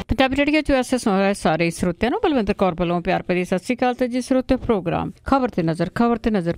Punjabi radio 'ਚ ਵੈਸੇ ਸੁਣ ਰਹੇ ਸਾਰੇ ਸਰੋਤਿਆਂ ਨੂੰ ਬਲਵਿੰਦਰ ਕੌਰ ਵੱਲੋਂ ਪਿਆਰ ਭਰੀ ਸਤਿ ਸ਼੍ਰੀ ਅਕਾਲ। ਤੇ ਜੀ ਸਰੋਤੇ ਪ੍ਰੋਗਰਾਮ ਖਬਰ ਤੇ ਨਜ਼ਰ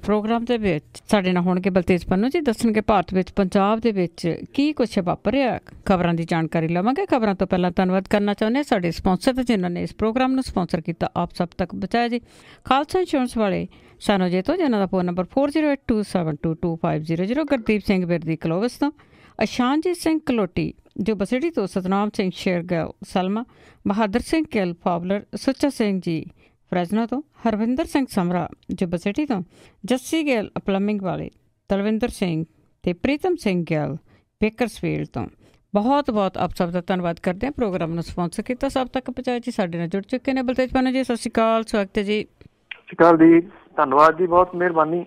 ਪ੍ਰੋਗਰਾਮ ਦੇ ਵਿੱਚ ਸਾਡੇ ਨਾਲ ਹੋਣਗੇ ਬਲਤੇਜ ਪੰਨੂ ਜੀ, ਦੱਸਣਗੇ ਭਾਰਤ ਵਿੱਚ ਪੰਜਾਬ ਦੇ ਵਿੱਚ ਕੀ ਕੁਛ ਵਾਪਰਿਆ। ਖਬਰਾਂ ਦੀ ਜਾਣਕਾਰੀ ਲਵਾਂਗੇ। ਖਬਰਾਂ ਤੋਂ ਪਹਿਲਾਂ ਧੰਨਵਾਦ ਕਰਨਾ ਚਾਹੁੰਦੇ ਸਾਡੇ ਸਪਾਂਸਰ ਤੇ ਜਿਨ੍ਹਾਂ ਨੇ ਇਸ ਪ੍ਰੋਗਰਾਮ ਨੂੰ ਸਪਾਂਸਰ ਕੀਤਾ। ਆਪ ਸਭ ਤੱਕ ਬਚਾਇਆ ਜੀ ਖਾਲਸਾ ਇੰਸ਼ੋਰੈਂਸ ਵਾਲੇ ਸਾਨੂੰ ਜੇ ਤੋਂ, ਜਿਨ੍ਹਾਂ ਦਾ ਫੋਨ ਨੰਬਰ 4082722500। ਗੁਰਦੀਪ ਸਿੰਘ ਬਿਰਦੀ ਕਲੋਵਸ ਤੋਂ, ਅਸ਼ਾਨਜੀਤ ਸਿੰਘ ਕਲੋਟੀ ਜੋ ਬਸੇੜੀ ਤੋਂ, ਸਤਨਾਮ ਸਿੰਘ ਸ਼ੇਰਗਿੱਲ ਸਲਮਾ, ਬਹਾਦਰ ਸਿੰਘ ਗਿੱਲ ਪਾਵਲਰ, ਸੁੱਚਾ ਸਿੰਘ ਜੀ ਫਰੈਜ਼ਨੋ ਤੋਂ, ਹਰਵਿੰਦਰ ਸਿੰਘ ਸਮਰਾ ਜੋ ਬਸੇੜੀ ਤੋਂ, ਜੱਸੀ ਗਿੱਲ ਪਲੰਬਿੰਗ ਵਾਲੇ, ਤਲਵਿੰਦਰ ਸਿੰਘ ਅਤੇ ਪ੍ਰੀਤਮ ਸਿੰਘ ਗਿੱਲ ਬੇਕਰਸਫੀਲਡ ਤੋਂ ਬਹੁਤ ਬਹੁਤ ਆਪ ਸਭ ਦਾ ਧੰਨਵਾਦ ਕਰਦੇ ਹਾਂ। ਪ੍ਰੋਗਰਾਮ ਨੂੰ ਸਪਾਂਸਰ ਕੀਤਾ ਸਭ ਤੱਕ ਪਹੁੰਚਾਇਆ ਜੀ। ਸਾਡੇ ਨਾਲ ਜੁੜ ਚੁੱਕੇ ਨੇ ਬਲਤੇਜ ਪੰਨੂ ਜੀ, ਸਤਿ ਸ਼੍ਰੀ ਅਕਾਲ, ਸਵਾਗਤ ਹੈ ਜੀ। ਸਤਿ ਸ਼੍ਰੀ ਅਕਾਲ ਜੀ, ਧੰਨਵਾਦ ਜੀ, ਬਹੁਤ ਮਿਹਰਬਾਨੀ।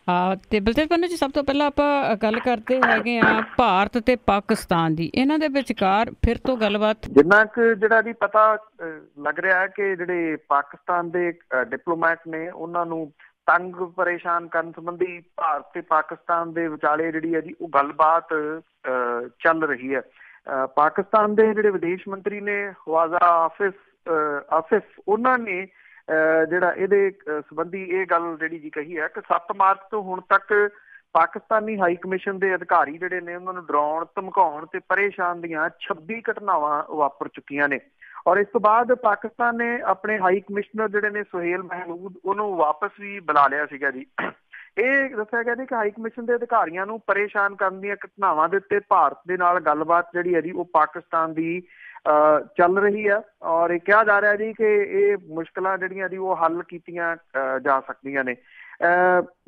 ਹਾਂ, ਅਤੇ ਬਲਤੇਜ ਪੰਨੂ ਜੀ, ਸਭ ਤੋਂ ਪਹਿਲਾਂ ਆਪਾਂ ਗੱਲ ਕਰਦੇ ਹੈਗੇ ਹਾਂ ਭਾਰਤ ਅਤੇ ਪਾਕਿਸਤਾਨ ਦੀ। ਇਹਨਾਂ ਦੇ ਵਿਚਕਾਰ ਫਿਰ ਤੋਂ ਗੱਲਬਾਤ ਜਿੰਨਾ ਕੁ ਜਿਹੜਾ ਜੀ ਪਤਾ ਲੱਗ ਰਿਹਾ ਹੈ ਕਿ ਜਿਹੜੇ ਪਾਕਿਸਤਾਨ ਦੇ ਡਿਪਲੋਮੈਟ ਨੇ ਉਹਨਾਂ ਨੂੰ ਤੰਗ ਪਰੇਸ਼ਾਨ ਕਰਨ ਸੰਬੰਧੀ ਭਾਰਤ ਤੇ ਪਾਕਿਸਤਾਨ ਦੇ ਵਿਚਾਲੇ ਜਿਹੜੀ ਹੈ ਜੀ ਉਹ ਗੱਲਬਾਤ ਚੱਲ ਰਹੀ ਹੈ। ਪਾਕਿਸਤਾਨ ਦੇ ਜਿਹੜੇ ਵਿਦੇਸ਼ ਮੰਤਰੀ ਨੇ ਖਵਾਜਾ ਆਸਿਫ, ਉਹਨਾਂ ਨੇ ਜਿਹੜਾ ਇਹਦੇ ਸੰਬੰਧੀ ਇਹ ਗੱਲ ਜਿਹੜੀ ਜੀ ਕਹੀ ਹੈ ਕਿ 7 ਮਾਰਚ ਤੋਂ ਹੁਣ ਤੱਕ ਪਾਕਿਸਤਾਨੀ ਹਾਈ ਕਮਿਸ਼ਨ ਦੇ ਅਧਿਕਾਰੀ ਜਿਹੜੇ ਨੇ ਉਹਨਾਂ ਨੂੰ ਡਰਾਉਣ, ਧਮਕਾਉਣ ਤੇ ਪਰੇਸ਼ਾਨ ਦੀਆਂ 26 ਘਟਨਾਵਾਂ ਵਾਪਰ ਚੁੱਕੀਆਂ ਨੇ। ਔਰ ਇਸ ਤੋਂ ਬਾਅਦ ਪਾਕਿਸਤਾਨ ਨੇ ਆਪਣੇ ਹਾਈ ਕਮਿਸ਼ਨਰ ਜਿਹੜੇ ਨੇ ਸੁਹੇਲ ਮਹਿਮੂਦ, ਉਹਨੂੰ ਵਾਪਸ ਵੀ ਬੁਲਾ ਲਿਆ ਸੀਗਾ ਜੀ। ਇਹ ਦੱਸਿਆ ਗਿਆ ਜੀ ਕਿ ਹਾਈ ਕਮਿਸ਼ਨ ਦੇ ਅਧਿਕਾਰੀਆਂ ਨੂੰ ਪਰੇਸ਼ਾਨ ਕਰਨ ਦੀਆਂ ਘਟਨਾਵਾਂ ਦੇ ਉੱਤੇ ਭਾਰਤ ਦੇ ਨਾਲ ਗੱਲਬਾਤ ਜਿਹੜੀ ਹੈ ਜੀ ਉਹ ਪਾਕਿਸਤਾਨ ਦੀ ਚੱਲ ਰਹੀ ਹੈ। ਔਰ ਇਹ ਕਿਹਾ ਜਾ ਰਿਹਾ ਜੀ ਕਿ ਇਹ ਮੁਸ਼ਕਿਲਾਂ ਜਿਹੜੀਆਂ ਜੀ ਉਹ ਹੱਲ ਕੀਤੀਆਂ ਜਾ ਸਕਦੀਆਂ ਨੇ।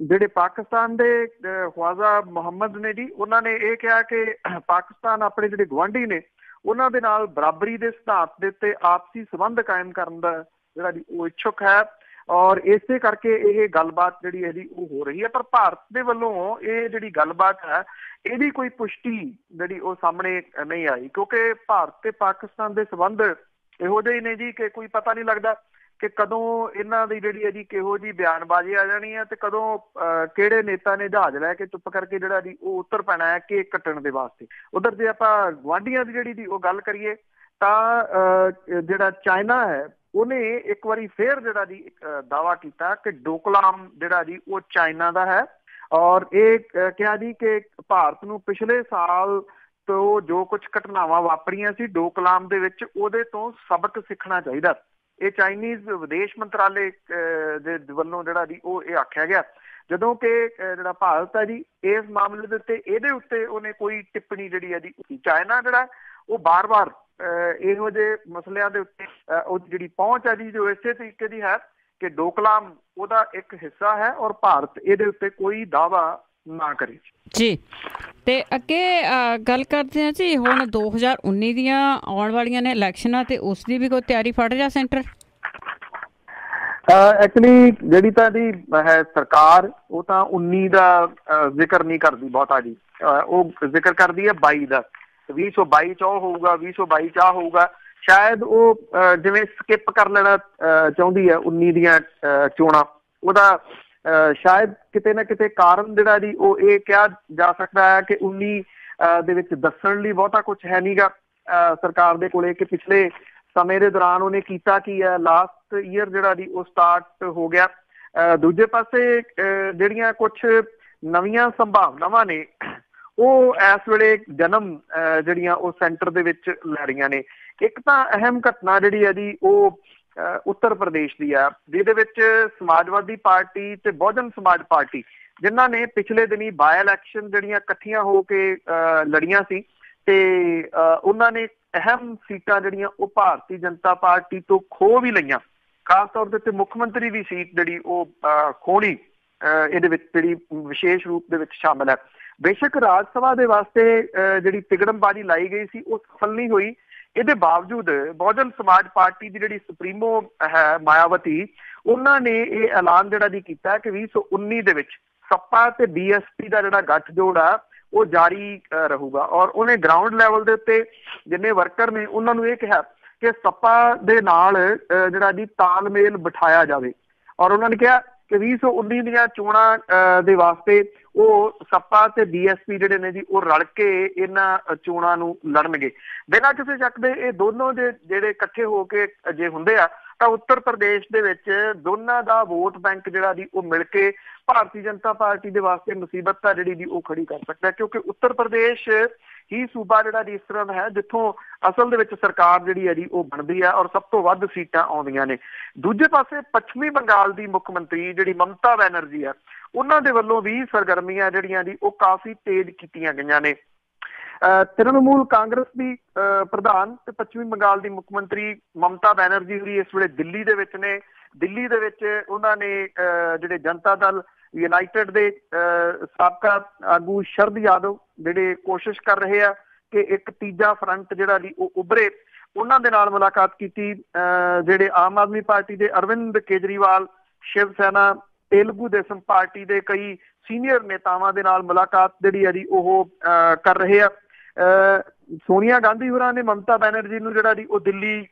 ਜਿਹੜੇ ਪਾਕਿਸਤਾਨ ਦੇ ਖਵਾਜਾ ਮੁਹੰਮਦ ਨੇ ਜੀ, ਉਹਨਾਂ ਨੇ ਇਹ ਕਿਹਾ ਕਿ ਪਾਕਿਸਤਾਨ ਆਪਣੇ ਜਿਹੜੇ ਗੁਆਂਢੀ ਨੇ ਉਹਨਾਂ ਦੇ ਨਾਲ ਬਰਾਬਰੀ ਦੇ ਸਿਧਾਂਤ ਦੇ ਉੱਤੇ ਆਪਸੀ ਸੰਬੰਧ ਕਾਇਮ ਕਰਨ ਦਾ ਜਿਹੜਾ ਜੀ ਉਹ ਇੱਛੁਕ ਹੈ। ਔਰ ਇਸੇ ਕਰਕੇ ਇਹ ਗੱਲਬਾਤ ਜਿਹੜੀ ਹੈ ਜੀ ਉਹ ਹੋ ਰਹੀ ਹੈ। ਪਰ ਭਾਰਤ ਦੇ ਵੱਲੋਂ ਇਹ ਜਿਹੜੀ ਗੱਲਬਾਤ ਹੈ ਇਹਦੀ ਕੋਈ ਪੁਸ਼ਟੀ ਜਿਹੜੀ ਉਹ ਸਾਹਮਣੇ ਨਹੀਂ ਆਈ, ਕਿਉਂਕਿ ਭਾਰਤ ਤੇ ਪਾਕਿਸਤਾਨ ਦੇ ਸੰਬੰਧ ਇਹੋ ਜਿਹੇ ਨੇ ਜੀ ਕਿ ਕੋਈ ਪਤਾ ਨਹੀਂ ਲੱਗਦਾ ਕਿ ਕਦੋਂ ਇਹਨਾਂ ਦੀ ਜਿਹੜੀ ਹੈ ਜੀ ਕਿਹੋ ਜਿਹੀ ਬਿਆਨਬਾਜ਼ੀ ਆ ਜਾਣੀ ਹੈ ਤੇ ਕਦੋਂ ਕਿਹੜੇ ਨੇਤਾ ਨੇ ਜਹਾਜ਼ ਲੈ ਕੇ ਚੁੱਪ ਕਰਕੇ ਜਿਹੜਾ ਜੀ ਉਹ ਉੱਤਰ ਪੈਣਾ ਹੈ ਕੇਕ ਕੱਟਣ ਦੇ ਵਾਸਤੇ। ਉਧਰ ਜੇ ਆਪਾਂ ਗੁਆਂਢੀਆਂ ਦੀ ਜਿਹੜੀ ਦੀ ਉਹ ਗੱਲ ਕਰੀਏ ਤਾਂ ਜਿਹੜਾ ਚਾਈਨਾ ਹੈ ਉਹਨੇ ਇੱਕ ਵਾਰੀ ਫੇਰ ਜਿਹੜਾ ਜੀ ਦਾਅਵਾ ਕੀਤਾ ਕਿ ਡੋਕਲਾਮ ਜਿਹੜਾ ਜੀ ਉਹ ਚਾਈਨਾ ਦਾ ਹੈ। ਔਰ ਇਹ ਕਿਹਾ ਜੀ ਕਿ ਭਾਰਤ ਨੂੰ ਪਿਛਲੇ ਸਾਲ ਤੋਂ ਜੋ ਕੁਝ ਘਟਨਾਵਾਂ ਵਾਪਰੀਆਂ ਸੀ ਡੋਕਲਾਮ ਦੇ ਵਿੱਚ ਉਹਦੇ ਤੋਂ ਸਬਕ ਸਿੱਖਣਾ ਚਾਹੀਦਾ। ਇਹ ਚਾਈਨੀਜ਼ ਵਿਦੇਸ਼ ਮੰਤਰਾਲੇ ਦੇ ਵੱਲੋਂ ਜਿਹੜਾ ਜੀ ਉਹ ਇਹ ਆਖਿਆ ਗਿਆ, ਜਦੋਂ ਕਿ ਜਿਹੜਾ ਭਾਰਤ ਹੈ ਜੀ ਇਸ ਮਾਮਲੇ ਦੇ ਉੱਤੇ ਇਹਦੇ ਉੱਤੇ ਉਹਨੇ ਕੋਈ ਟਿੱਪਣੀ ਜਿਹੜੀ ਹੈ ਜੀ ਚਾਈਨਾ ਜਿਹੜਾ ਉਹ ਬਾਰ-ਬਾਰ ਇਹੋ ਜਿਹੇ ਮਸਲਿਆਂ ਦੇ ਉੱਤੇ ਉਹ ਜਿਹੜੀ ਪਹੁੰਚ ਹੈ ਜੀ ਜੋ ਇਸੇ ਤਰੀਕੇ ਦੀ ਹੈ ਕਿ ਡੋਕਲਾਮ ਉਹਦਾ ਇੱਕ ਹਿੱਸਾ ਹੈ ਔਰ ਭਾਰਤ ਇਹਦੇ ਉੱਤੇ ਕੋਈ ਦਾਅਵਾ ਨਾ ਕਰੇ ਜੀ। ਤੇ ਅੱਗੇ ਗੱਲ ਕਰਦੇ ਹਾਂ ਜੀ, ਹੁਣ 2019 ਦੀਆਂ ਆਉਣ ਵਾਲੀਆਂ ਨੇ ਇਲੈਕਸ਼ਨਾਂ ਤੇ ਉਸ ਦੀ ਵੀ ਕੋਈ ਤਿਆਰੀ ਫੜ ਰਿਹਾ ਸੈਂਟਰ? ਐਕਚੁਅਲੀ ਜਿਹੜੀ ਤਾਂ ਜੀ ਹੈ ਸਰਕਾਰ ਉਹ ਤਾਂ 19 ਦਾ ਜ਼ਿਕਰ ਨਹੀਂ ਕਰਦੀ ਬਹੁਤਾ ਜੀ, ਉਹ ਜ਼ਿਕਰ ਕਰਦੀ ਹੈ 22 ਦਾ। 2022 ਚ ਉਹ ਹੋਊਗਾ, 2022 ਚ ਆ ਹੋਊਗਾ। ਸ਼ਾਇਦ ਉਹ ਜਿਵੇਂ ਸਕਿਪ ਕਰ ਲੈਣਾ ਚਾਹੁੰਦੀ ਹੈ 19 ਦੀਆਂ ਚੋਣਾਂ। ਉਹਦਾ ਸ਼ਾਇਦ ਕਿਤੇ ਨਾ ਕਿਤੇ ਕਾਰਨ ਜਿਹੜਾ ਜੀ ਉਹ ਇਹ ਕਿਹਾ ਜਾ ਸਕਦਾ ਹੈ ਕਿ 19 ਦੇ ਵਿੱਚ ਦੱਸਣ ਲਈ ਬਹੁਤਾ ਕੁਛ ਹੈ ਨੀਗਾ ਸਰਕਾਰ ਦੇ ਕੋਲੇ ਕਿ ਪਿਛਲੇ ਸਮੇਂ ਦੇ ਦੌਰਾਨ ਉਹਨੇ ਕੀਤਾ ਕੀ ਹੈ। ਲਾਸਟ ਈਅਰ ਜਿਹੜਾ ਜੀ ਉਹ ਸਟਾਰਟ ਹੋ ਗਿਆ। ਦੂਜੇ ਪਾਸੇ ਜਿਹੜੀਆਂ ਕੁਛ ਨਵੀਆਂ ਸੰਭਾਵਨਾਵਾਂ ਨੇ ਉਹ ਇਸ ਵੇਲੇ ਜਨਮ ਜਿਹੜੀਆਂ ਉਹ ਸੈਂਟਰ ਦੇ ਵਿੱਚ ਲੈ ਰਹੀਆਂ ਨੇ। ਇੱਕ ਤਾਂ ਅਹਿਮ ਘਟਨਾ ਜਿਹੜੀ ਹੈ ਜੀ ਉਹ ਉੱਤਰ ਪ੍ਰਦੇਸ਼ ਦੀ ਆ, ਜਿਹਦੇ ਵਿੱਚ ਸਮਾਜਵਾਦੀ ਪਾਰਟੀ ਤੇ ਬਹੁਜਨ ਸਮਾਜ ਪਾਰਟੀ ਜਿਨ੍ਹਾਂ ਨੇ ਪਿਛਲੇ ਦਿਨੀ ਬਾਈ ਇਲੈਕਸ਼ਨ ਜਿਹੜੀਆਂ ਇਕੱਠੀਆਂ ਹੋ ਕੇ ਲੜੀਆਂ ਸੀ ਤੇ ਉਹਨਾਂ ਨੇ ਅਹਿਮ ਸੀਟਾਂ ਜਿਹੜੀਆਂ ਉਹ ਭਾਰਤੀ ਜਨਤਾ ਪਾਰਟੀ ਤੋਂ ਖੋਹ ਵੀ ਲਈਆਂ। ਖਾਸ ਤੌਰ ਦੇ ਉੱਤੇ ਮੁੱਖ ਮੰਤਰੀ ਦੀ ਸੀਟ ਜਿਹੜੀ ਉਹ ਖੋਹਣੀ ਇਹਦੇ ਵਿੱਚ ਜਿਹੜੀ ਵਿਸ਼ੇਸ਼ ਰੂਪ ਦੇ ਵਿੱਚ ਸ਼ਾਮਲ ਹੈ। ਬੇਸ਼ੱਕ ਰਾਜ ਸਭਾ ਦੇ ਵਾਸਤੇ ਜਿਹੜੀ ਤਿਗੜਮਬਾਜ਼ੀ ਲਾਈ ਗਈ ਸੀ ਉਹ ਸਫਲ ਨਹੀਂ ਹੋਈ। ਇਹਦੇ ਬਾਵਜੂਦ ਬਹੁਜਨ ਸਮਾਜ ਪਾਰਟੀ ਦੀ ਜਿਹੜੀ ਸੁਪਰੀਮੋ ਹੈ ਮਾਇਆਵਤੀ, ਉਹਨਾਂ ਨੇ ਇਹ ਐਲਾਨ ਜਿਹੜਾ ਜੀ ਕੀਤਾ ਕਿ 2019 ਦੇ ਵਿੱਚ ਸਪਾ ਤੇ BSP ਦਾ ਜਿਹੜਾ ਗੱਠਜੋੜ ਆ ਉਹ ਜਾਰੀ ਰਹੂਗਾ। ਔਰ ਉਹਨੇ ਗਰਾਊਂਡ ਲੈਵਲ ਦੇ ਉੱਤੇ ਜਿੰਨੇ ਵਰਕਰ ਨੇ ਉਹਨਾਂ ਨੂੰ ਇਹ ਕਿਹਾ ਕਿ ਸਪਾ ਦੇ ਨਾਲ ਜਿਹੜਾ ਜੀ ਤਾਲਮੇਲ ਬਿਠਾਇਆ ਜਾਵੇ। ਔਰ ਉਹਨਾਂ ਨੇ ਕਿਹਾ ਕਿ 2019 ਦੀਆਂ ਚੋਣਾਂ ਦੇ ਵਾਸਤੇ ਉਹ ਸਪਾ ਤੇ ਬੀਐਸਪੀ ਜਿਹੜੇ ਨੇ ਜੀ ਉਹ ਰਲ ਕੇ ਇਹਨਾਂ ਚੋਣਾਂ ਨੂੰ ਲੜਨਗੇ। ਬਿਨਾਂ ਕਿਸੇ ਸ਼ੱਕ ਦੇ ਇਹ ਦੋਨੋਂ ਜਿਹੜੇ ਇਕੱਠੇ ਹੋ ਕੇ ਜੇ ਹੁੰਦੇ ਆ ਤਾਂ ਉੱਤਰ ਪ੍ਰਦੇਸ਼ ਦੇ ਵਿੱਚ ਦੋਨਾਂ ਦਾ ਵੋਟ ਬੈਂਕ ਜਿਹੜਾ ਜੀ ਉਹ ਮਿਲ ਕੇ ਭਾਰਤੀ ਜਨਤਾ ਪਾਰਟੀ ਦੇ ਵਾਸਤੇ ਮੁਸੀਬਤ ਆ ਜਿਹੜੀ ਜੀ ਉਹ ਖੜੀ ਕਰ ਸਕਦਾ, ਕਿਉਂਕਿ ਉੱਤਰ ਪ੍ਰਦੇਸ਼ ਹੀ ਸੂਬਾ ਜਿਹੜਾ ਜੀ ਇਸ ਤਰ੍ਹਾਂ ਦਾ ਹੈ ਜਿੱਥੋਂ ਅਸਲ ਦੇ ਵਿੱਚ ਸਰਕਾਰ ਜਿਹੜੀ ਹੈ ਜੀ ਉਹ ਬਣਦੀ ਹੈ ਔਰ ਸਭ ਤੋਂ ਵੱਧ ਸੀਟਾਂ ਆਉਂਦੀਆਂ ਨੇ। ਦੂਜੇ ਪਾਸੇ ਪੱਛਮੀ ਬੰਗਾਲ ਦੀ ਮੁੱਖ ਮੰਤਰੀ ਜਿਹੜੀ ਮਮਤਾ ਬੈਨਰਜੀ ਆ, ਉਹਨਾਂ ਦੇ ਵੱਲੋਂ ਵੀ ਸਰਗਰਮੀਆਂ ਜਿਹੜੀਆਂ ਜੀ ਉਹ ਕਾਫੀ ਤੇਜ਼ ਕੀਤੀਆਂ ਗਈਆਂ ਨੇ। ਤ੍ਰਿਣਮੂਲ ਕਾਂਗਰਸ ਦੀ ਪ੍ਰਧਾਨ ਤੇ ਪੱਛਮੀ ਬੰਗਾਲ ਦੀ ਮੁੱਖ ਮੰਤਰੀ ਮਮਤਾ ਬੈਨਰਜੀ ਹੋਰੀ ਇਸ ਵੇਲੇ ਦਿੱਲੀ ਦੇ ਵਿੱਚ ਨੇ। ਦਿੱਲੀ ਦੇ ਵਿੱਚ ਉਹਨਾਂ ਨੇ ਜਿਹੜੇ ਜਨਤਾ ਦਲ ਯੂਨਾਈਟਿਡ ਦੇ ਸਾਬਕਾ ਆਗੂ ਸ਼ਰਦ ਯਾਦਵ ਜਿਹੜੇ ਕੋਸ਼ਿਸ਼ ਕਰ ਰਹੇ ਆ ਕਿ ਇੱਕ ਤੀਜਾ ਫਰੰਟ ਜਿਹੜਾ ਜੀ ਉਹ ਉੱਭਰੇ, ਉਹਨਾਂ ਦੇ ਨਾਲ ਮੁਲਾਕਾਤ ਕੀਤੀ। ਜਿਹੜੇ ਆਮ ਆਦਮੀ ਪਾਰਟੀ ਦੇ ਅਰਵਿੰਦ ਕੇਜਰੀਵਾਲ, ਸ਼ਿਵ ਸੈਨਾ, ਤੇਲਗੂ ਦੇਸਮ ਪਾਰਟੀ ਦੇ ਕਈ ਸੀਨੀਅਰ ਨੇਤਾਵਾਂ ਦੇ ਨਾਲ ਮੁਲਾਕਾਤ ਜਿਹੜੀ ਹੈ ਜੀ ਉਹ ਕਰ ਰਹੇ ਆ। ਸੋਨੀਆ ਗਾਂਧੀ ਹੋਰਾਂ ਨੇ ਮਮਤਾ ਬੈਨਰਜੀ ਨੂੰ ਜਿਹੜਾ ਜੀ ਉਹ ਦਿੱਲੀ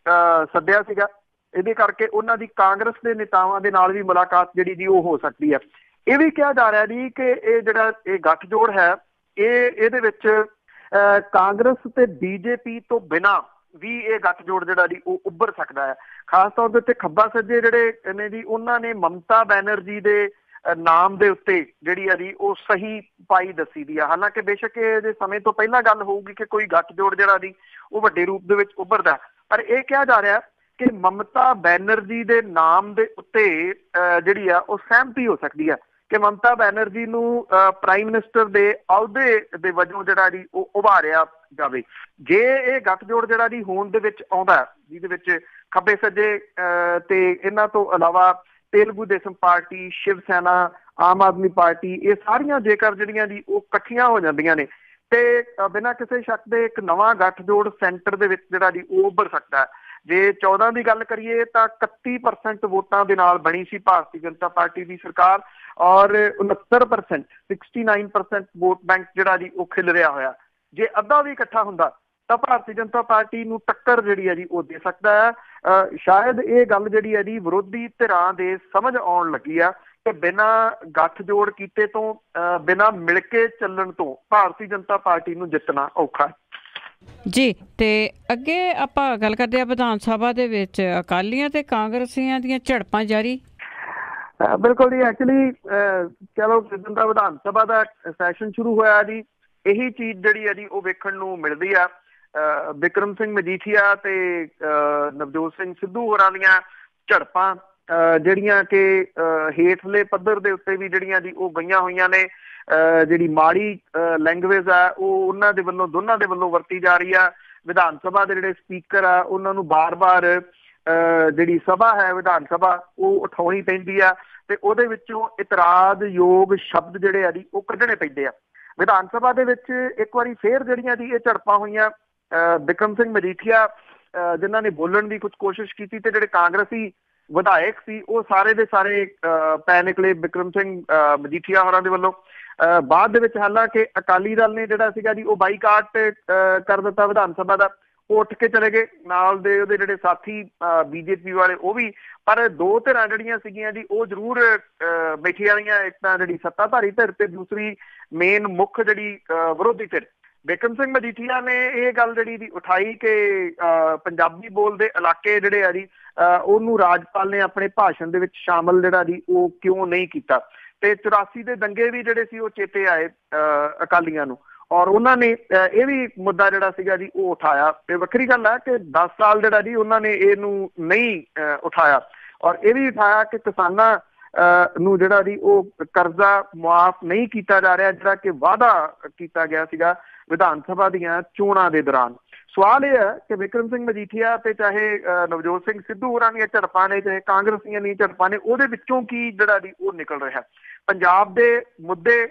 ਸੱਦਿਆ ਸੀਗਾ, ਇਹਦੇ ਕਰਕੇ ਉਹਨਾਂ ਦੀ ਕਾਂਗਰਸ ਦੇ ਨੇਤਾਵਾਂ ਦੇ ਨਾਲ ਵੀ ਮੁਲਾਕਾਤ ਜਿਹੜੀ ਜੀ ਉਹ ਹੋ ਸਕਦੀ ਹੈ। ਇਹ ਵੀ ਕਿਹਾ ਜਾ ਰਿਹਾ ਜੀ ਕਿ ਇਹ ਜਿਹੜਾ ਇਹ ਗੱਠਜੋੜ ਹੈ ਇਹਦੇ ਵਿੱਚ ਕਾਂਗਰਸ ਤੇ ਬੀਜੇਪੀ ਤੋਂ ਬਿਨਾਂ ਵੀ ਇਹ ਗੱਠਜੋੜ ਜਿਹੜਾ ਜੀ ਉਹ ਉੱਭਰ ਸਕਦਾ ਹੈ। ਖਾਸ ਤੌਰ ਦੇ ਉੱਤੇ ਖੱਬਾ ਸੱਜੇ ਜਿਹੜੇ ਨੇ ਜੀ ਉਹਨਾਂ ਨੇ ਮਮਤਾ ਬੈਨਰਜੀ ਦੇ ਨਾਮ ਦੇ ਉੱਤੇ ਜਿਹੜੀ ਆ ਜੀ ਉਹ ਸਹੀ ਪਾਈ ਦੱਸੀ ਦੀ ਆ। ਹਾਲਾਂਕਿ ਬੇਸ਼ੱਕ ਇਹਦੇ ਸਮੇਂ ਤੋਂ ਪਹਿਲਾਂ ਗੱਲ ਹੋਊਗੀ ਕਿ ਕੋਈ ਗੱਠਜੋੜ ਜਿਹੜਾ ਜੀ ਉਹ ਵੱਡੇ ਰੂਪ ਦੇ ਵਿੱਚ ਉੱਭਰਦਾ, ਪਰ ਇਹ ਕਿਹਾ ਜਾ ਰਿਹਾ ਕਿ ਮਮਤਾ ਬੈਨਰਜੀ ਦੇ ਨਾਮ ਦੇ ਉੱਤੇ ਜਿਹੜੀ ਆ ਉਹ ਸਹਿਮਤੀ ਹੋ ਸਕਦੀ ਹੈ ਕਿ ਮਮਤਾ ਬੈਨਰਜੀ ਨੂੰ ਪ੍ਰਾਈਮ ਮਿਨਿਸਟਰ ਦੇ ਅਹੁਦੇ ਦੇ ਵਜੋਂ ਜਿਹੜਾ ਜੀ ਉਹ ਉਭਾਰਿਆ ਜਾਵੇ। ਜੇ ਇਹ ਗੱਠਜੋੜ ਜਿਹੜਾ ਜੀ ਹੋਣ ਦੇ ਵਿੱਚ ਆਉਂਦਾ, ਜਿਹਦੇ ਵਿੱਚ ਖੱਬੇ ਸੱਜੇ ਤੇ ਇਹਨਾਂ ਤੋਂ ਇਲਾਵਾ ਤੇਲਗੂ ਦੇਸਮ ਪਾਰਟੀ, ਸ਼ਿਵ ਸੈਨਾ, ਆਮ ਆਦਮੀ ਪਾਰਟੀ, ਇਹ ਸਾਰੀਆਂ ਜੇਕਰ ਜਿਹੜੀਆਂ ਜੀ ਉਹ ਇਕੱਠੀਆਂ ਹੋ ਜਾਂਦੀਆਂ ਨੇ ਤੇ ਬਿਨਾਂ ਕਿਸੇ ਸ਼ੱਕ ਦੇ ਇੱਕ ਨਵਾਂ ਗੱਠਜੋੜ ਸੈਂਟਰ ਦੇ ਵਿੱਚ ਜਿਹੜਾ ਜੀ ਉਹ ਉੱਭਰ ਸਕਦਾ ਹੈ। ਜੇ 14 ਦੀ ਗੱਲ ਕਰੀਏ ਤਾਂ 31% ਵੋਟਾਂ ਦੇ ਨਾਲ ਬਣੀ ਸੀ ਭਾਰਤੀ ਜਨਤਾ ਪਾਰਟੀ ਦੀ ਸਰਕਾਰ ਔਰ 69% ਵੋਟ ਬੈਂਕ ਜਿਹੜਾ ਜੀ ਉਹ ਖਿਲ ਰਿਹਾ ਹੋਇਆ। ਜੇ ਅੱਧਾ ਵੀ ਇਕੱਠਾ ਹੁੰਦਾ ਤਾਂ ਭਾਰਤੀ ਜਨਤਾ ਪਾਰਟੀ ਨੂੰ ਟੱਕਰ ਜਿਹੜੀ ਹੈ ਜੀ ਉਹ ਦੇ ਸਕਦਾ ਹੈ। ਸ਼ਾਇਦ ਇਹ ਗੱਲ ਜਿਹੜੀ ਹੈ ਜੀ ਵਿਰੋਧੀ ਧਿਰਾਂ ਦੇ ਸਮਝ ਆਉਣ ਲੱਗੀ ਆ ਕਿ ਬਿਨਾਂ ਗੱਠਜੋੜ ਕੀਤੇ ਤੋਂ, ਬਿਨਾਂ ਮਿਲ ਕੇ ਚੱਲਣ ਤੋਂ ਭਾਰਤੀ ਜਨਤਾ ਪਾਰਟੀ ਨੂੰ ਜਿੱਤਣਾ ਔਖਾ ਹੈ ਜੀ। ਤੇ ਅੱਗੇ ਆਪਾਂ ਗੱਲ ਕਰਦੇ ਆ ਵਿਧਾਨ ਸਭਾ ਦੇ ਵਿੱਚ ਅਕਾਲੀਆਂ ਤੇ ਕਾਂਗਰਸੀਆਂ ਦੀਆਂ ਝੜਪਾਂ ਜਾਰੀ। ਬਿਲਕੁਲ ਜੀ, ਐਕਚੁਅਲੀ ਚਲੋ ਜਿੱਦਣ ਦਾ ਵਿਧਾਨ ਸਭਾ ਦਾ ਸੈਸ਼ਨ ਸ਼ੁਰੂ ਹੋਇਆ ਜੀ ਇਹੀ ਚੀਜ਼ ਜਿਹੜੀ ਹੈ ਜੀ ਉਹ ਵੇਖਣ ਨੂੰ ਮਿਲਦੀ ਆ। ਬਿਕਰਮ ਸਿੰਘ ਮਜੀਠੀਆ ਤੇ ਨਵਜੋਤ ਸਿੰਘ ਸਿੱਧੂ ਹੋਰਾਂ ਦੀਆਂ ਝੜਪਾਂ ਜਿਹੜੀਆਂ ਕਿ ਹੇਠਲੇ ਪੱਧਰ ਦੇ ਉੱਤੇ ਵੀ ਜਿਹੜੀਆਂ ਜੀ ਉਹ ਗਈਆਂ ਹੋਈਆਂ ਨੇ। ਜਿਹੜੀ ਮਾੜੀ ਲੈਂਗੁਏਜ ਆ ਉਹ ਉਹਨਾਂ ਦੇ ਵੱਲੋਂ, ਦੋਨਾਂ ਦੇ ਵੱਲੋਂ ਵਰਤੀ ਜਾ ਰਹੀ ਆ। ਵਿਧਾਨ ਸਭਾ ਦੇ ਜਿਹੜੇ ਸਪੀਕਰ ਆ ਉਹਨਾਂ ਨੂੰ ਬਾਰ-ਬਾਰ ਜਿਹੜੀ ਸਭਾ ਹੈ ਵਿਧਾਨ ਸਭਾ ਉਹ ਉਠਾਉਣੀ ਪੈਂਦੀ ਆ ਤੇ ਉਹਦੇ ਵਿੱਚੋਂ ਇਤਰਾਜ਼ਯੋਗ ਸ਼ਬਦ ਜਿਹੜੇ ਆ ਜੀ ਉਹ ਕੱਢਣੇ ਪੈਂਦੇ ਆ। ਵਿਧਾਨ ਸਭਾ ਦੇ ਵਿੱਚ ਇੱਕ ਵਾਰੀ ਫੇਰ ਜਿਹੜੀਆਂ ਜੀ ਇਹ ਝੜਪਾਂ ਹੋਈਆਂ। ਬਿਕਰਮ ਸਿੰਘ ਮਜੀਠੀਆ ਜਿਨ੍ਹਾਂ ਨੇ ਬੋਲਣ ਦੀ ਕੁਝ ਕੋਸ਼ਿਸ਼ ਕੀਤੀ ਤੇ ਜਿਹੜੇ ਕਾਂਗਰਸੀ ਵਿਧਾਇਕ ਸੀ ਉਹ ਸਾਰੇ ਦੇ ਸਾਰੇ ਪੈ ਨਿਕਲੇ ਬਿਕਰਮ ਸਿੰਘ ਮਜੀਠੀਆ ਹੋਰਾਂ ਦੇ ਵੱਲੋਂ। ਬਾਅਦ ਦੇ ਵਿੱਚ ਹਾਲਾਂਕਿ ਅਕਾਲੀ ਦਲ ਨੇ ਜਿਹੜਾ ਸੀਗਾ ਜੀ ਉਹ ਬਾਈਕਾਟ ਕਰ ਦਿੱਤਾ ਵਿਧਾਨ ਸਭਾ ਦਾ, ਉਹ ਉੱਠ ਕੇ ਚਲੇ ਗਏ, ਨਾਲ ਦੇ ਉਹਦੇ ਜਿਹੜੇ ਸਾਥੀ ਬੀਜੇਪੀ ਵਾਲੇ ਉਹ ਵੀ। ਪਰ ਦੋ ਧਿਰਾਂ ਜਿਹੜੀਆਂ ਸੀਗੀਆਂ ਜੀ ਉਹ ਜ਼ਰੂਰ ਬੈਠੀਆਂ ਰਹੀਆਂ, ਇੱਕ ਤਾਂ ਜਿਹੜੀ ਸੱਤਾਧਾਰੀ ਧਿਰ ਤੇ ਦੂਸਰੀ ਮੇਨ ਮੁੱਖ ਜਿਹੜੀ ਵਿਰੋਧੀ ਧਿਰ। ਬਿਕਰਮ ਸਿੰਘ ਮਜੀਠੀਆ ਨੇ ਇਹ ਗੱਲ ਜਿਹੜੀ ਦੀ ਉਠਾਈ ਕਿ ਪੰਜਾਬੀ ਬੋਲਦੇ ਇਲਾਕੇ ਜਿਹੜੇ ਆ ਜੀ ਉਹਨੂੰ ਰਾਜਪਾਲ ਨੇ ਆਪਣੇ ਭਾਸ਼ਣ ਦੇ ਵਿੱਚ ਸ਼ਾਮਲ ਜਿਹੜਾ ਜੀ ਉਹ ਕਿਉਂ ਨਹੀਂ ਕੀਤਾ। ਤੇ 84 ਦੇ ਦੰਗੇ ਵੀ ਜਿਹੜੇ ਸੀ ਉਹ ਚੇਤੇ ਆਏ ਅਕਾਲੀਆਂ ਨੂੰ ਔਰ ਉਹਨਾਂ ਨੇ ਇਹ ਵੀ ਮੁੱਦਾ ਜਿਹੜਾ ਸੀਗਾ ਜੀ ਉਹ ਉਠਾਇਆ। ਤੇ ਵੱਖਰੀ ਗੱਲ ਹੈ ਕਿ 10 ਸਾਲ ਜਿਹੜਾ ਜੀ ਉਹਨਾਂ ਨੇ ਇਹਨੂੰ ਨਹੀਂ ਉਠਾਇਆ ਔਰ ਇਹ ਵੀ ਉਠਾਇਆ ਕਿ ਕਿਸਾਨਾਂ ਨੂੰ ਜਿਹੜਾ ਜੀ ਉਹ ਕਰਜ਼ਾ ਮੁਆਫ ਨਹੀਂ ਕੀਤਾ ਜਾ ਰਿਹਾ, ਜਿਹੜਾ ਕਿ ਵਾਅਦਾ ਕੀਤਾ ਗਿਆ ਸੀਗਾ ਵਿਧਾਨ ਸਭਾ ਦੀਆਂ ਚੋਣਾਂ ਦੇ ਦੌਰਾਨ। ਸਵਾਲ ਇਹ ਹੈ ਕਿ ਬਿਕਰਮ ਸਿੰਘ ਮਜੀਠੀਆ ਤੇ ਚਾਹੇ ਨਵਜੋਤ ਸਿੰਘ ਸਿੱਧੂ ਹੋਰਾਂ ਦੀਆਂ ਝੜਪਾਂ ਨੇ, ਚਾਹੇ ਕਾਂਗਰਸੀਆਂ ਦੀਆਂ ਝੜਪਾਂ ਨੇ, ਉਹਦੇ ਵਿੱਚੋਂ ਕੀ ਜਿਹੜਾ ਜੀ ਉਹ ਨਿਕਲ ਰਿਹਾ। ਪੰਜਾਬ ਦੇ ਮੁੱਦੇ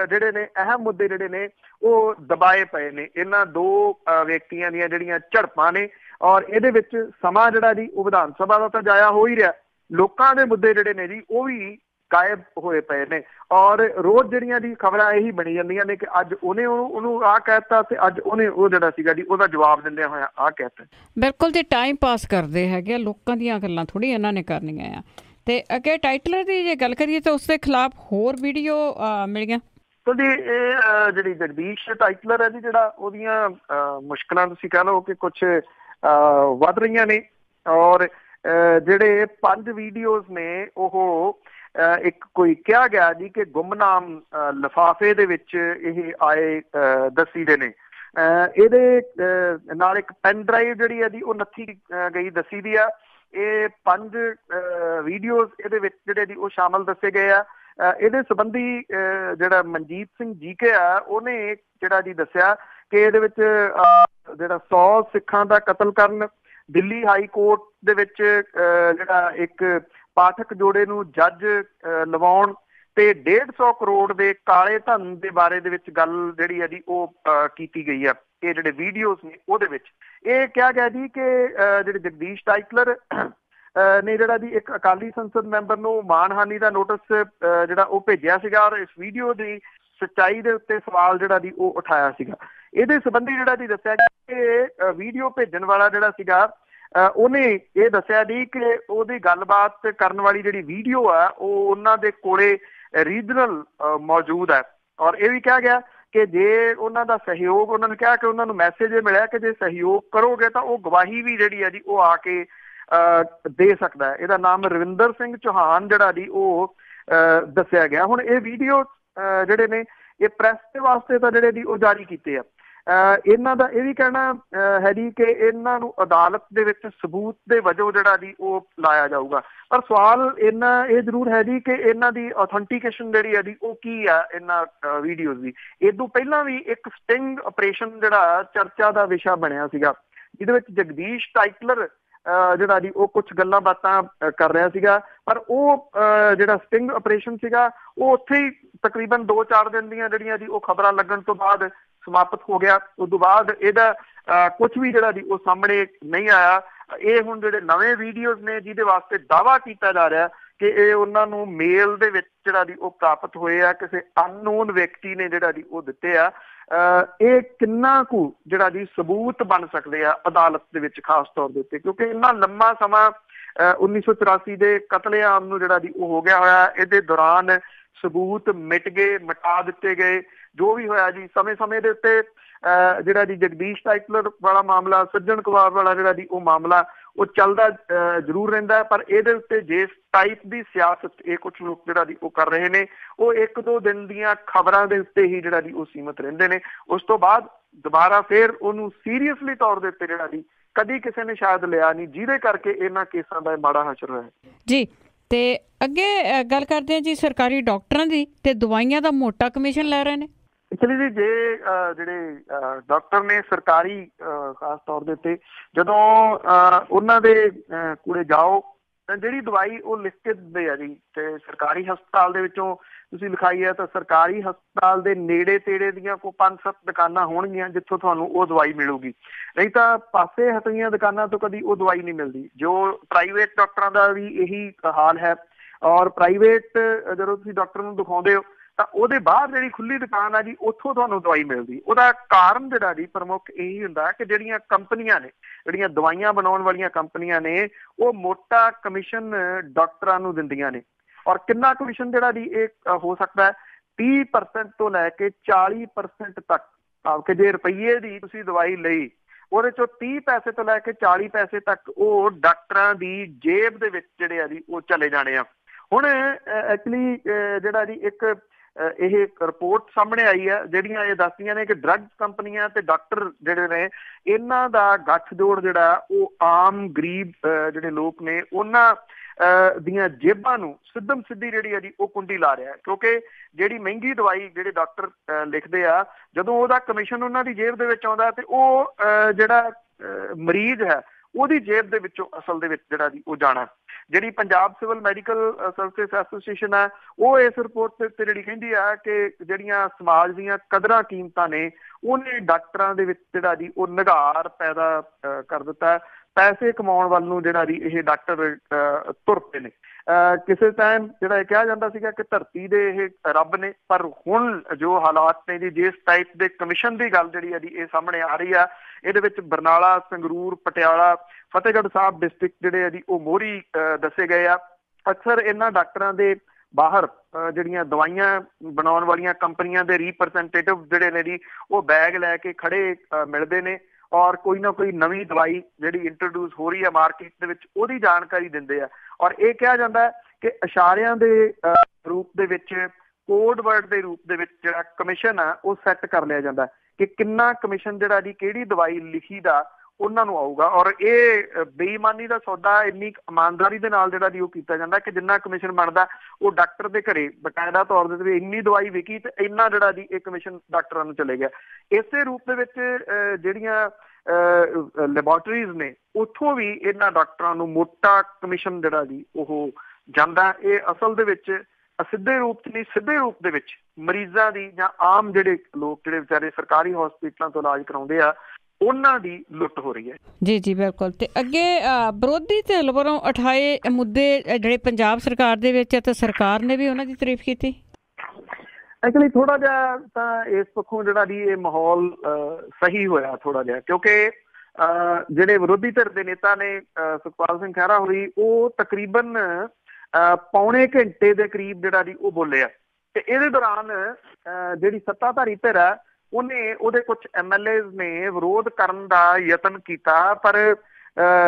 ਜਿਹੜੇ ਨੇ, ਅਹਿਮ ਮੁੱਦੇ ਜਿਹੜੇ ਨੇ ਉਹ ਦਬਾਏ ਪਏ ਨੇ ਇਹਨਾਂ ਦੋ ਵਿਅਕਤੀਆਂ ਦੀਆਂ ਜਿਹੜੀਆਂ ਝੜਪਾਂ ਨੇ ਔਰ ਇਹਦੇ ਵਿੱਚ ਸਮਾਂ ਜਿਹੜਾ ਜੀ ਉਹ ਵਿਧਾਨ ਸਭਾ ਦਾ ਤਾਂ ਜਾਇਆ ਹੋ ਹੀ ਰਿਹਾ, ਲੋਕਾਂ ਦੇ ਮੁੱਦੇ ਜਿਹੜੇ ਨੇ ਜੀ ਉਹ ਵੀ ਗਾਇਬ ਹੋਏ ਪਏ ਨੇ ਔਰ ਰੋਜ਼ ਜਿਹੜੀਆਂ ਜੀ ਖਬਰਾਂ ਇਹੀ ਬਣੀ ਜਾਂਦੀਆਂ ਨੇ ਕਿ ਅੱਜ ਉਹਨੇ ਉਹਨੂੰ ਆਹ ਕਹਿਤਾ ਤੇ ਅੱਜ ਉਹਨੇ ਉਹ ਜਿਹੜਾ ਸੀਗਾ ਜੀ ਉਹਦਾ ਜਵਾਬ ਦਿੰਦਿਆਂ ਹੋਇਆ ਆਹ ਕਹਿਤਾ। ਬਿਲਕੁਲ, ਤੇ ਟਾਈਮ ਪਾਸ ਕਰਦੇ ਹੈਗੇ, ਲੋਕਾਂ ਦੀਆਂ ਗੱਲਾਂ ਥੋੜੀ ਇਹਨਾਂ ਨੇ ਕਰਨੀਆਂ ਆ। ਤੇ ਅੱਗੇ ਟਾਈਟਲਰ ਦੀ ਜੇ ਗੱਲ ਕਰੀਏ ਤਾਂ ਉਸ ਦੇ ਖਿਲਾਫ ਹੋਰ ਵੀਡੀਓ ਮਿਲੀਆਂ। ਤੋ ਜੀ ਇਹ ਜਿਹੜੀ ਜਗਦੀਸ਼ ਟਾਈਟਲਰ ਹੈ ਜੀ, ਜਿਹੜਾ ਉਹਦੀਆਂ ਮੁਸ਼ਕਲਾਂ ਤੁਸੀਂ ਕਹਿ ਲਓ ਕਿ ਕੁਛ ਵੱਧ ਰਹੀਆਂ ਨੇ। ਔਰ ਜਿਹੜੇ 5 ਵੀਡੀਓਜ਼ ਨੇ ਉਹ ਇੱਕ ਕੋਈ ਕਿਹਾ ਗਿਆ ਜੀ ਕਿ ਗੁੰਮਨਾਮ ਲਿਫਾਫੇ ਦੇ ਵਿੱਚ ਇਹ ਆਏ ਦੱਸੀ ਦੇ ਨੇ। ਇਹਦੇ ਨਾਲ ਇੱਕ ਪੈਨ ਡਰਾਈਵ ਜਿਹੜੀ ਹੈ ਜੀ ਉਹ ਨੱਥੀ ਗਈ ਦੱਸੀ ਦੀ ਆ। ਇਹ 5 ਵੀਡੀਓਜ਼ ਇਹਦੇ ਵਿੱਚ ਜਿਹੜੇ ਜੀ ਉਹ ਸ਼ਾਮਲ ਦੱਸੇ ਗਏ ਆ। ਇਹਦੇ ਸੰਬੰਧੀ ਜਿਹੜਾ ਮਨਜੀਤ ਸਿੰਘ ਜੀਕੇ ਆ ਉਹਨੇ ਜਿਹੜਾ ਜੀ ਦੱਸਿਆ ਕਿ ਇਹਦੇ ਵਿੱਚ ਜਿਹੜਾ 100 ਸਿੱਖਾਂ ਦਾ ਕਤਲ ਕਰਨ, ਦਿੱਲੀ ਹਾਈ ਕੋਰਟ ਦੇ ਵਿੱਚ ਜਿਹੜਾ ਇੱਕ ਪਾਠਕ ਜੋੜੇ ਨੂੰ ਜੱਜ ਲਵਾਉਣ ਤੇ 150 ਕਰੋੜ ਦੇ ਕਾਲੇ ਧਨ ਦੇ ਬਾਰੇ ਦੇ ਵਿੱਚ ਗੱਲ ਜਿਹੜੀ ਹੈ ਜੀ ਉਹ ਕੀਤੀ ਗਈ ਆ। ਇਹ ਜਿਹੜੇ ਵੀਡੀਓਜ਼ ਨੇ ਉਹਦੇ ਵਿੱਚ ਇਹ ਕਿਹਾ ਗਿਆ ਜੀ ਕਿ ਜਿਹੜੇ ਜਗਦੀਸ਼ ਟਾਈਟਲਰ ਨੇ ਜਿਹੜਾ ਜੀ ਇੱਕ ਅਕਾਲੀ ਸੰਸਦ ਮੈਂਬਰ ਨੂੰ ਮਾਣਹਾਨੀ ਦਾ ਨੋਟਿਸ ਜਿਹੜਾ ਉਹ ਭੇਜਿਆ ਸੀਗਾ ਔਰ ਇਸ ਵੀਡੀਓ ਦੀ ਸੱਚਾਈ ਦੇ ਉੱਤੇ ਸਵਾਲ ਜਿਹੜਾ ਜੀ ਉਹ ਉਠਾਇਆ ਸੀਗਾ। ਇਹਦੇ ਸੰਬੰਧੀ ਜਿਹੜਾ ਜੀ ਦੱਸਿਆ ਕਿ ਵੀਡੀਓ ਭੇਜਣ ਵਾਲਾ ਜਿਹੜਾ ਸੀਗਾ ਉਹਨੇ ਇਹ ਦੱਸਿਆ ਜੀ ਕਿ ਉਹਦੀ ਗੱਲਬਾਤ ਕਰਨ ਵਾਲੀ ਜਿਹੜੀ ਵੀਡੀਓ ਆ ਉਹ ਉਹਨਾਂ ਦੇ ਕੋਲੇ ਰੀਜਨਲ ਮੌਜੂਦ ਹੈ। ਔਰ ਇਹ ਵੀ ਕਿਹਾ ਗਿਆ ਕਿ ਜੇ ਉਹਨਾਂ ਦਾ ਸਹਿਯੋਗ, ਉਹਨਾਂ ਨੇ ਕਿਹਾ ਕਿ ਉਹਨਾਂ ਨੂੰ ਮੈਸੇਜ ਇਹ ਮਿਲਿਆ ਕਿ ਜੇ ਸਹਿਯੋਗ ਕਰੋਗੇ ਤਾਂ ਉਹ ਗਵਾਹੀ ਵੀ ਜਿਹੜੀ ਹੈ ਜੀ ਉਹ ਆ ਕੇ ਦੇ ਸਕਦਾ ਹੈ। ਇਹਦਾ ਨਾਮ ਰਵਿੰਦਰ ਸਿੰਘ ਚੌਹਾਨ ਜਿਹੜਾ ਜੀ ਉਹ ਦੱਸਿਆ ਗਿਆ। ਹੁਣ ਇਹ ਵੀਡੀਓ ਜਿਹੜੇ ਨੇ ਇਹ ਪ੍ਰੈਸ ਦੇ ਵਾਸਤੇ ਤਾਂ ਜਿਹੜੇ ਜੀ ਉਹ ਜਾਰੀ ਕੀਤੇ ਆ। ਇਹਨਾਂ ਦਾ ਇਹ ਵੀ ਕਹਿਣਾ ਹੈ ਜੀ ਕਿ ਇਹਨਾਂ ਨੂੰ ਅਦਾਲਤ ਦੇ ਵਿੱਚ ਸਬੂਤ ਦੇ ਵਜੋਂ ਜਿਹੜਾ ਜੀ ਉਹ ਲਾਇਆ ਜਾਊਗਾ। ਪਰ ਸਵਾਲ ਇਹ ਜ਼ਰੂਰ ਹੈ ਜੀ ਕਿ ਇਹਨਾਂ ਦੀ ਆਥੈਂਟੀਕੇਸ਼ਨ ਜਿਹੜੀ ਹੈ ਜੀ ਉਹ ਕੀ ਆ ਇਹਨਾਂ ਵੀਡੀਓਜ਼ ਦੀ। ਇਹ ਤੋਂ ਪਹਿਲਾਂ ਵੀ ਇੱਕ ਸਟਿੰਗ ਆਪਰੇਸ਼ਨ ਜਿਹੜਾ ਚਰਚਾ ਦਾ ਵਿਸ਼ਾ ਬਣਿਆ ਸੀਗਾ, ਜਿਹਦੇ ਵਿੱਚ ਜਗਦੀਸ਼ ਟਾਈਟਲਰ ਜਿਹੜਾ ਜੀ ਉਹ ਕੁਛ ਗੱਲਾਂ ਬਾਤਾਂ ਕਰ ਰਿਹਾ ਸੀਗਾ। ਪਰ ਉਹ ਜਿਹੜਾ ਸਟਿੰਗ ਆਪਰੇਸ਼ਨ ਸੀਗਾ ਉਹ ਉੱਥੇ ਹੀ ਤਕਰੀਬਨ 2-4 ਦਿਨ ਦੀਆਂ ਜਿਹੜੀਆਂ ਜੀ ਉਹ ਖਬਰਾਂ ਲੱਗਣ ਤੋਂ ਬਾਅਦ ਸਮਾਪਤ ਹੋ ਗਿਆ। ਉਸ ਤੋਂ ਬਾਅਦ ਇਹਦਾ ਕੁਛ ਵੀ ਜਿਹੜਾ ਜੀ ਉਹ ਸਾਹਮਣੇ ਨਹੀਂ ਆਇਆ। ਇਹ ਹੁਣ ਜਿਹੜੇ ਨਵੇਂ ਵੀਡੀਓਜ਼ ਨੇ ਜਿਹਦੇ ਵਾਸਤੇ ਦਾਅਵਾ ਕੀਤਾ ਜਾ ਰਿਹਾ ਕਿ ਇਹ ਉਹਨਾਂ ਨੂੰ ਮੇਲ ਦੇ ਵਿੱਚ ਜਿਹੜਾ ਜੀ ਉਹ ਪ੍ਰਾਪਤ ਹੋਏ ਆ, ਕਿਸੇ ਅਨਨੋਨ ਵਿਅਕਤੀ ਨੇ ਜਿਹੜਾ ਜੀ ਉਹ ਦਿੱਤੇ ਆ। ਇਹ ਕਿੰਨਾ ਕੁ ਜਿਹੜਾ ਜੀ ਸਬੂਤ ਬਣ ਸਕਦੇ ਆ ਅਦਾਲਤ ਦੇ ਵਿੱਚ, ਖਾਸ ਤੌਰ ਦੇ ਉੱਤੇ ਕਿਉਂਕਿ ਇੰਨਾ ਲੰਮਾ ਸਮਾਂ 1984 ਦੇ ਕਤਲੇਆਮ ਨੂੰ ਜਿਹੜਾ ਜੀ ਉਹ ਹੋ ਗਿਆ ਹੋਇਆ। ਇਹਦੇ ਦੌਰਾਨ ਸਬੂਤ ਮਿਟ ਗਏ, ਮਿਟਾ ਦਿੱਤੇ ਗਏ। ਜੋ ਵੀ ਹੋਇਆ ਜੀ ਸਮੇਂ ਦੇ ਉੱਤੇ ਜਿਹੜਾ ਜੀ ਜਗਦੀਸ਼ ਟਾਈਟਲਰ ਵਾਲਾ ਮਾਮਲਾ, ਸੱਜਣ ਕੁਮਾਰ ਵਾਲਾ ਜਿਹੜਾ ਜੀ ਉਹ ਮਾਮਲਾ ਉਹ ਚੱਲਦਾ ਜ਼ਰੂਰ ਰਹਿੰਦਾ। ਪਰ ਇਹਦੇ ਉੱਤੇ ਜਿਸ ਟਾਈਪ ਦੀ ਸਿਆਸਤ ਇਹ ਕੁਛ ਲੋਕ ਜਿਹੜਾ ਜੀ ਉਹ ਕਰ ਰਹੇ ਨੇ ਉਹ 1-2 ਦਿਨ ਦੀਆਂ ਖਬਰਾਂ ਦੇ ਉੱਤੇ ਹੀ ਜਿਹੜਾ ਜੀ ਉਹ ਸੀਮਤ ਰਹਿੰਦੇ ਨੇ। ਉਸ ਤੋਂ ਬਾਅਦ ਦੁਬਾਰਾ ਫੇਰ ਉਹਨੂੰ ਸੀਰੀਅਸਲੀ ਤੌਰ ਦੇ ਉੱਤੇ ਜਿਹੜਾ ਜੀ ਕਦੀ ਕਿਸੇ ਨੇ ਸ਼ਾਇਦ ਲਿਆ ਨਹੀਂ, ਜਿਹਦੇ ਕਰਕੇ ਇਹਨਾਂ ਕੇਸਾਂ ਦਾ ਮਾੜਾ ਹਸ਼ਰ ਹੋਇਆ ਜੀ। ਤੇ ਅੱਗੇ ਗੱਲ ਕਰਦੇ ਹਾਂ ਜੀ ਸਰਕਾਰੀ ਡਾਕਟਰਾਂ ਦੀ, ਤੇ ਦਵਾਈਆਂ ਦਾ ਮੋਟਾ ਕਮਿਸ਼ਨ ਲੈ ਰਹੇ ਨੇ। ਐਕਚੁਅਲੀ ਜੀ ਜੇ ਜਿਹੜੇ ਡਾਕਟਰ ਨੇ ਸਰਕਾਰੀ ਖਾਸ ਤੌਰ ਦੇ ਉੱਤੇ ਜਦੋਂ ਉਹਨਾਂ ਦੇ ਕੋਲੇ ਜਾਓ ਤਾਂ ਜਿਹੜੀ ਦਵਾਈ ਉਹ ਲਿਖ ਕੇ ਦਿੰਦੇ ਆ ਜੀ, ਤੇ ਸਰਕਾਰੀ ਹਸਪਤਾਲ ਦੇ ਵਿੱਚੋਂ ਤੁਸੀਂ ਲਿਖਾਈ ਹੈ ਤਾਂ ਸਰਕਾਰੀ ਹਸਪਤਾਲ ਦੇ ਨੇੜੇ ਤੇੜੇ ਦੀਆਂ ਕੋਈ 5-7 ਦੁਕਾਨਾਂ ਹੋਣਗੀਆਂ ਜਿੱਥੋਂ ਤੁਹਾਨੂੰ ਉਹ ਦਵਾਈ ਮਿਲੂਗੀ। ਨਹੀਂ ਤਾਂ ਪਾਸੇ ਹਟੀਆਂ ਦੁਕਾਨਾਂ ਤੋਂ ਕਦੀ ਉਹ ਦਵਾਈ ਨਹੀਂ ਮਿਲਦੀ। ਜੋ ਪ੍ਰਾਈਵੇਟ ਡਾਕਟਰਾਂ ਦਾ ਵੀ ਇਹੀ ਹਾਲ ਹੈ। ਔਰ ਪ੍ਰਾਈਵੇਟ ਜਦੋਂ ਤੁਸੀਂ ਡਾਕਟਰ ਨੂੰ ਦਿਖਾਉਂਦੇ ਹੋ ਤਾਂ ਉਹਦੇ ਬਾਹਰ ਜਿਹੜੀ ਖੁੱਲੀ ਦੁਕਾਨ ਆ ਜੀ ਉੱਥੋਂ ਤੁਹਾਨੂੰ ਦਵਾਈ ਮਿਲਦੀ। ਉਹਦਾ ਕਾਰਨ ਜਿਹੜਾ ਜੀ ਪ੍ਰਮੁੱਖ ਇਹੀ ਹੁੰਦਾ ਕਿ ਜਿਹੜੀਆਂ ਕੰਪਨੀਆਂ ਨੇ, ਜਿਹੜੀਆਂ ਦਵਾਈਆਂ ਬਣਾਉਣ ਵਾਲੀਆਂ ਕੰਪਨੀਆਂ ਨੇ, ਉਹ ਮੋਟਾ ਕਮਿਸ਼ਨ ਡਾਕਟਰਾਂ ਨੂੰ ਦਿੰਦੀਆਂ ਨੇ। ਔਰ ਕਿੰਨਾ ਕਮਿਸ਼ਨ ਜਿਹੜਾ ਜੀ ਇਹ ਹੋ ਸਕਦਾ ਹੈ 30% ਤੋਂ ਲੈ ਕੇ 40% ਤੱਕ। ਕਿ ਜੇ ਰੁਪਈਏ ਦੀ ਤੁਸੀਂ ਦਵਾਈ ਲਈ ਉਹਦੇ ਚੋਂ 30 ਪੈਸੇ ਤੋਂ ਲੈ ਕੇ 40 ਪੈਸੇ ਤੱਕ ਉਹ ਡਾਕਟਰਾਂ ਦੀ ਜੇਬ ਦੇ ਵਿੱਚ ਜਿਹੜੇ ਆ ਜੀ ਉਹ ਚਲੇ ਜਾਣੇ ਆ। ਹੁਣ ਐਕਚੁਅਲੀ ਜਿਹੜਾ ਜੀ ਇੱਕ ਇਹ ਰਿਪੋਰਟ ਸਾਹਮਣੇ ਆਈ ਹੈ ਜਿਹੜੀਆਂ ਇਹ ਦੱਸਦੀਆਂ ਨੇ ਕਿ ਡਰੱਗ ਕੰਪਨੀਆਂ ਤੇ ਡਾਕਟਰ ਜਿਹੜੇ ਨੇ ਇਹਨਾਂ ਦਾ ਗੱਠਜੋੜ ਜਿਹੜਾ ਉਹ ਆਮ ਗਰੀਬ ਜਿਹੜੇ ਲੋਕ ਨੇ ਉਹਨਾਂ ਦੀਆਂ ਜੇਬਾਂ ਨੂੰ ਸਿੱਧੀ ਜਿਹੜੀ ਹੈ ਜੀ ਉਹ ਕੁੰਡੀ ਲਾ ਰਿਹਾ। ਕਿਉਂਕਿ ਜਿਹੜੀ ਮਹਿੰਗੀ ਦਵਾਈ ਜਿਹੜੇ ਡਾਕਟਰ ਲਿਖਦੇ ਆ, ਜਦੋਂ ਉਹਦਾ ਕਮਿਸ਼ਨ ਉਹਨਾਂ ਦੀ ਜੇਬ ਦੇ ਵਿੱਚ ਆਉਂਦਾ ਤੇ ਉਹ ਜਿਹੜਾ ਮਰੀਜ਼ ਹੈ ਉਹਦੀ ਜੇਬ ਦੇ ਵਿੱਚੋਂ ਅਸਲ ਦੇ ਵਿੱਚ ਜਿਹੜਾ ਜੀ ਉਹ ਜਾਣਾ। ਜਿਹੜੀ Punjab civil medical services association ਹੈ ਉਹ ਇਸ ਰਿਪੋਰਟ ਦੇ ਉੱਤੇ ਜਿਹੜੀ ਕਹਿੰਦੀ ਆ ਕਿ ਜਿਹੜੀਆਂ ਸਮਾਜ ਦੀਆਂ ਕਦਰਾਂ ਕੀਮਤਾਂ ਨੇ ਉਹਨੇ ਡਾਕਟਰਾਂ ਦੇ ਵਿੱਚ ਜਿਹੜਾ ਜੀ ਉਹ ਨਿਘਾਰ ਪੈਦਾ ਕਰ ਦਿੱਤਾ। ਪੈਸੇ ਕਮਾਉਣ ਵੱਲ ਨੂੰ ਜਿਹੜਾ ਜੀ ਇਹ ਡਾਕਟਰ ਤੁਰ ਪਏ ਨੇ। ਕਿਸੇ ਟਾਈਮ ਜਿਹੜਾ ਇਹ ਕਿਹਾ ਜਾਂਦਾ ਸੀਗਾ ਕਿ ਧਰਤੀ ਦੇ ਇਹ ਰੱਬ ਨੇ, ਪਰ ਹੁਣ ਜੋ ਹਾਲਾਤ ਨੇ ਜੀ, ਜਿਸ ਟਾਈਪ ਦੇ ਕਮਿਸ਼ਨ ਦੀ ਗੱਲ ਜਿਹੜੀ ਹੈ ਜੀ ਇਹ ਸਾਹਮਣੇ ਆ ਰਹੀ ਆ, ਇਹਦੇ ਵਿੱਚ ਬਰਨਾਲਾ, ਸੰਗਰੂਰ, ਪਟਿਆਲਾ, ਫਤਿਹਗੜ੍ਹ ਸਾਹਿਬ ਡਿਸਟ੍ਰਿਕਟ ਜਿਹੜੇ ਆ ਜੀ ਉਹ ਮੋਹਰੀ ਦੱਸੇ ਗਏ ਆ। ਅਕਸਰ ਇਹਨਾਂ ਡਾਕਟਰਾਂ ਦੇ ਬਾਹਰ ਜਿਹੜੀਆਂ ਦਵਾਈਆਂ ਬਣਾਉਣ ਵਾਲੀਆਂ ਕੰਪਨੀਆਂ ਦੇ ਰਿਪਰੈਜ਼ੈਂਟੇਟਿਵ ਜਿਹੜੇ ਨੇ ਜੀ ਉਹ ਬੈਗ ਲੈ ਕੇ ਖੜੇ ਮਿਲਦੇ ਨੇ ਔਰ ਕੋਈ ਨਾ ਕੋਈ ਨਵੀਂ ਦਵਾਈ ਜਿਹੜੀ ਇੰਟਰੋਡਿਊਸ ਹੋ ਰਹੀ ਹੈ ਮਾਰਕੀਟ ਦੇ ਵਿੱਚ ਉਹਦੀ ਜਾਣਕਾਰੀ ਦਿੰਦੇ ਆ। ਔਰ ਇਹ ਕਿਹਾ ਜਾਂਦਾ ਕਿ ਇਸ਼ਾਰਿਆਂ ਦੇ ਰੂਪ ਦੇ ਵਿੱਚ, ਕੋਡ ਵਰਡ ਦੇ ਰੂਪ ਦੇ ਵਿੱਚ ਜਿਹੜਾ ਕਮਿਸ਼ਨ ਆ ਉਹ ਸੈੱਟ ਕਰ ਲਿਆ ਜਾਂਦਾ ਕਿ ਕਿੰਨਾ ਕਮਿਸ਼ਨ ਜਿਹੜਾ ਜੀ ਕਿਹੜੀ ਦਵਾਈ ਲਿਖੀ ਦਾ ਉਹਨਾਂ ਨੂੰ ਆਊਗਾ। ਔਰ ਇਹ ਬੇਈਮਾਨੀ ਦਾ ਸੌਦਾ ਇੰਨੀ ਇਮਾਨਦਾਰੀ ਦੇ ਨਾਲ ਜਿਹੜਾ ਜੀ ਉਹ ਕੀਤਾ ਜਾਂਦਾ ਕਿ ਜਿੰਨਾ ਕਮਿਸ਼ਨ ਬਣਦਾ ਉਹ ਡਾਕਟਰ ਦੇ ਘਰੇ ਬਕਾਇਦਾ ਤੌਰ ਦੇ ਵੀ ਇੰਨੀ ਦਵਾਈ ਵਿਕੀ ਤੇ ਇੰਨਾ ਜਿਹੜਾ ਜੀ ਇਹ ਕਮਿਸ਼ਨ ਡਾਕਟਰਾਂ ਨੂੰ ਚਲੇ ਗਿਆ। ਇਸੇ ਰੂਪ ਦੇ ਵਿੱਚ ਜਿਹੜੀਆਂ ਲੈਬੋਰਟਰੀਜ਼ ਨੇ ਉੱਥੋਂ ਵੀ ਇਹਨਾਂ ਡਾਕਟਰਾਂ ਨੂੰ ਮੋਟਾ ਕਮਿਸ਼ਨ ਜਿਹੜਾ ਜੀ ਉਹ ਜਾਂਦਾ। ਇਹ ਅਸਲ ਦੇ ਵਿੱਚ ਅਸਿੱਧੇ ਰੂਪ 'ਚ ਨਹੀਂ, ਸਿੱਧੇ ਰੂਪ ਦੇ ਵਿੱਚ ਮਰੀਜ਼ਾਂ ਦੀ ਜਾਂ ਆਮ ਜਿਹੜੇ ਲੋਕ ਜਿਹੜੇ ਵਿਚਾਰੇ ਸਰਕਾਰੀ ਹਸਪੀਟਲਾਂ ਤੋਂ ਇਲਾਜ ਕਰਾਉਂਦੇ ਆ ਉਹਨਾਂ ਦੀ ਲੁੱਟ ਹੋ ਰਹੀ ਹੈ। ਜੀ ਜੀ ਬਿਲਕੁਲ। ਤੇ ਅੱਗੇ ਵਿਰੋਧੀ ਧਿਰ ਵੱਲੋਂ ਉਠਾਏ ਮੁੱਦੇ ਜਿਹੜੇ ਪੰਜਾਬ ਸਰਕਾਰ ਦੇ ਵਿੱਚ ਤੇ ਸਰਕਾਰ ਨੇ ਵੀ ਉਹਨਾਂ ਦੀ ਤਾਰੀਫ ਕੀਤੀ। ਐਕਚੁਅਲੀ ਥੋੜਾ ਜਿਹਾ ਤਾਂ ਇਸ ਪੱਖੋਂ ਜਿਹੜਾ ਜੀ ਇਹ ਮਾਹੌਲ ਸਹੀ ਹੋਇਆ ਥੋੜਾ ਜਿਹਾ, ਕਿਉਂਕਿ ਜਿਹੜੇ ਵਿਰੋਧੀ ਧਿਰ ਦੇ ਨੇਤਾ ਨੇ ਸੁਖਪਾਲ ਸਿੰਘ ਖਹਿਰਾ ਹੋਰੀ ਉਹ ਤਕਰੀਬਨ ਪੌਣੇ ਘੰਟੇ ਦੇ ਕਰੀਬ ਜਿਹੜਾ ਜੀ ਉਹ ਬੋਲੇ ਆ ਤੇ ਇਹਦੇ ਦੌਰਾਨ ਜਿਹੜੀ ਸੱਤਾਧਾਰੀ ਧਿਰ ਹੈ ਉਹਦੇ ਕੁਝ MLAs ਨੇ ਵਿਰੋਧ ਕਰਨ ਦਾ ਯਤਨ ਕੀਤਾ, ਪਰ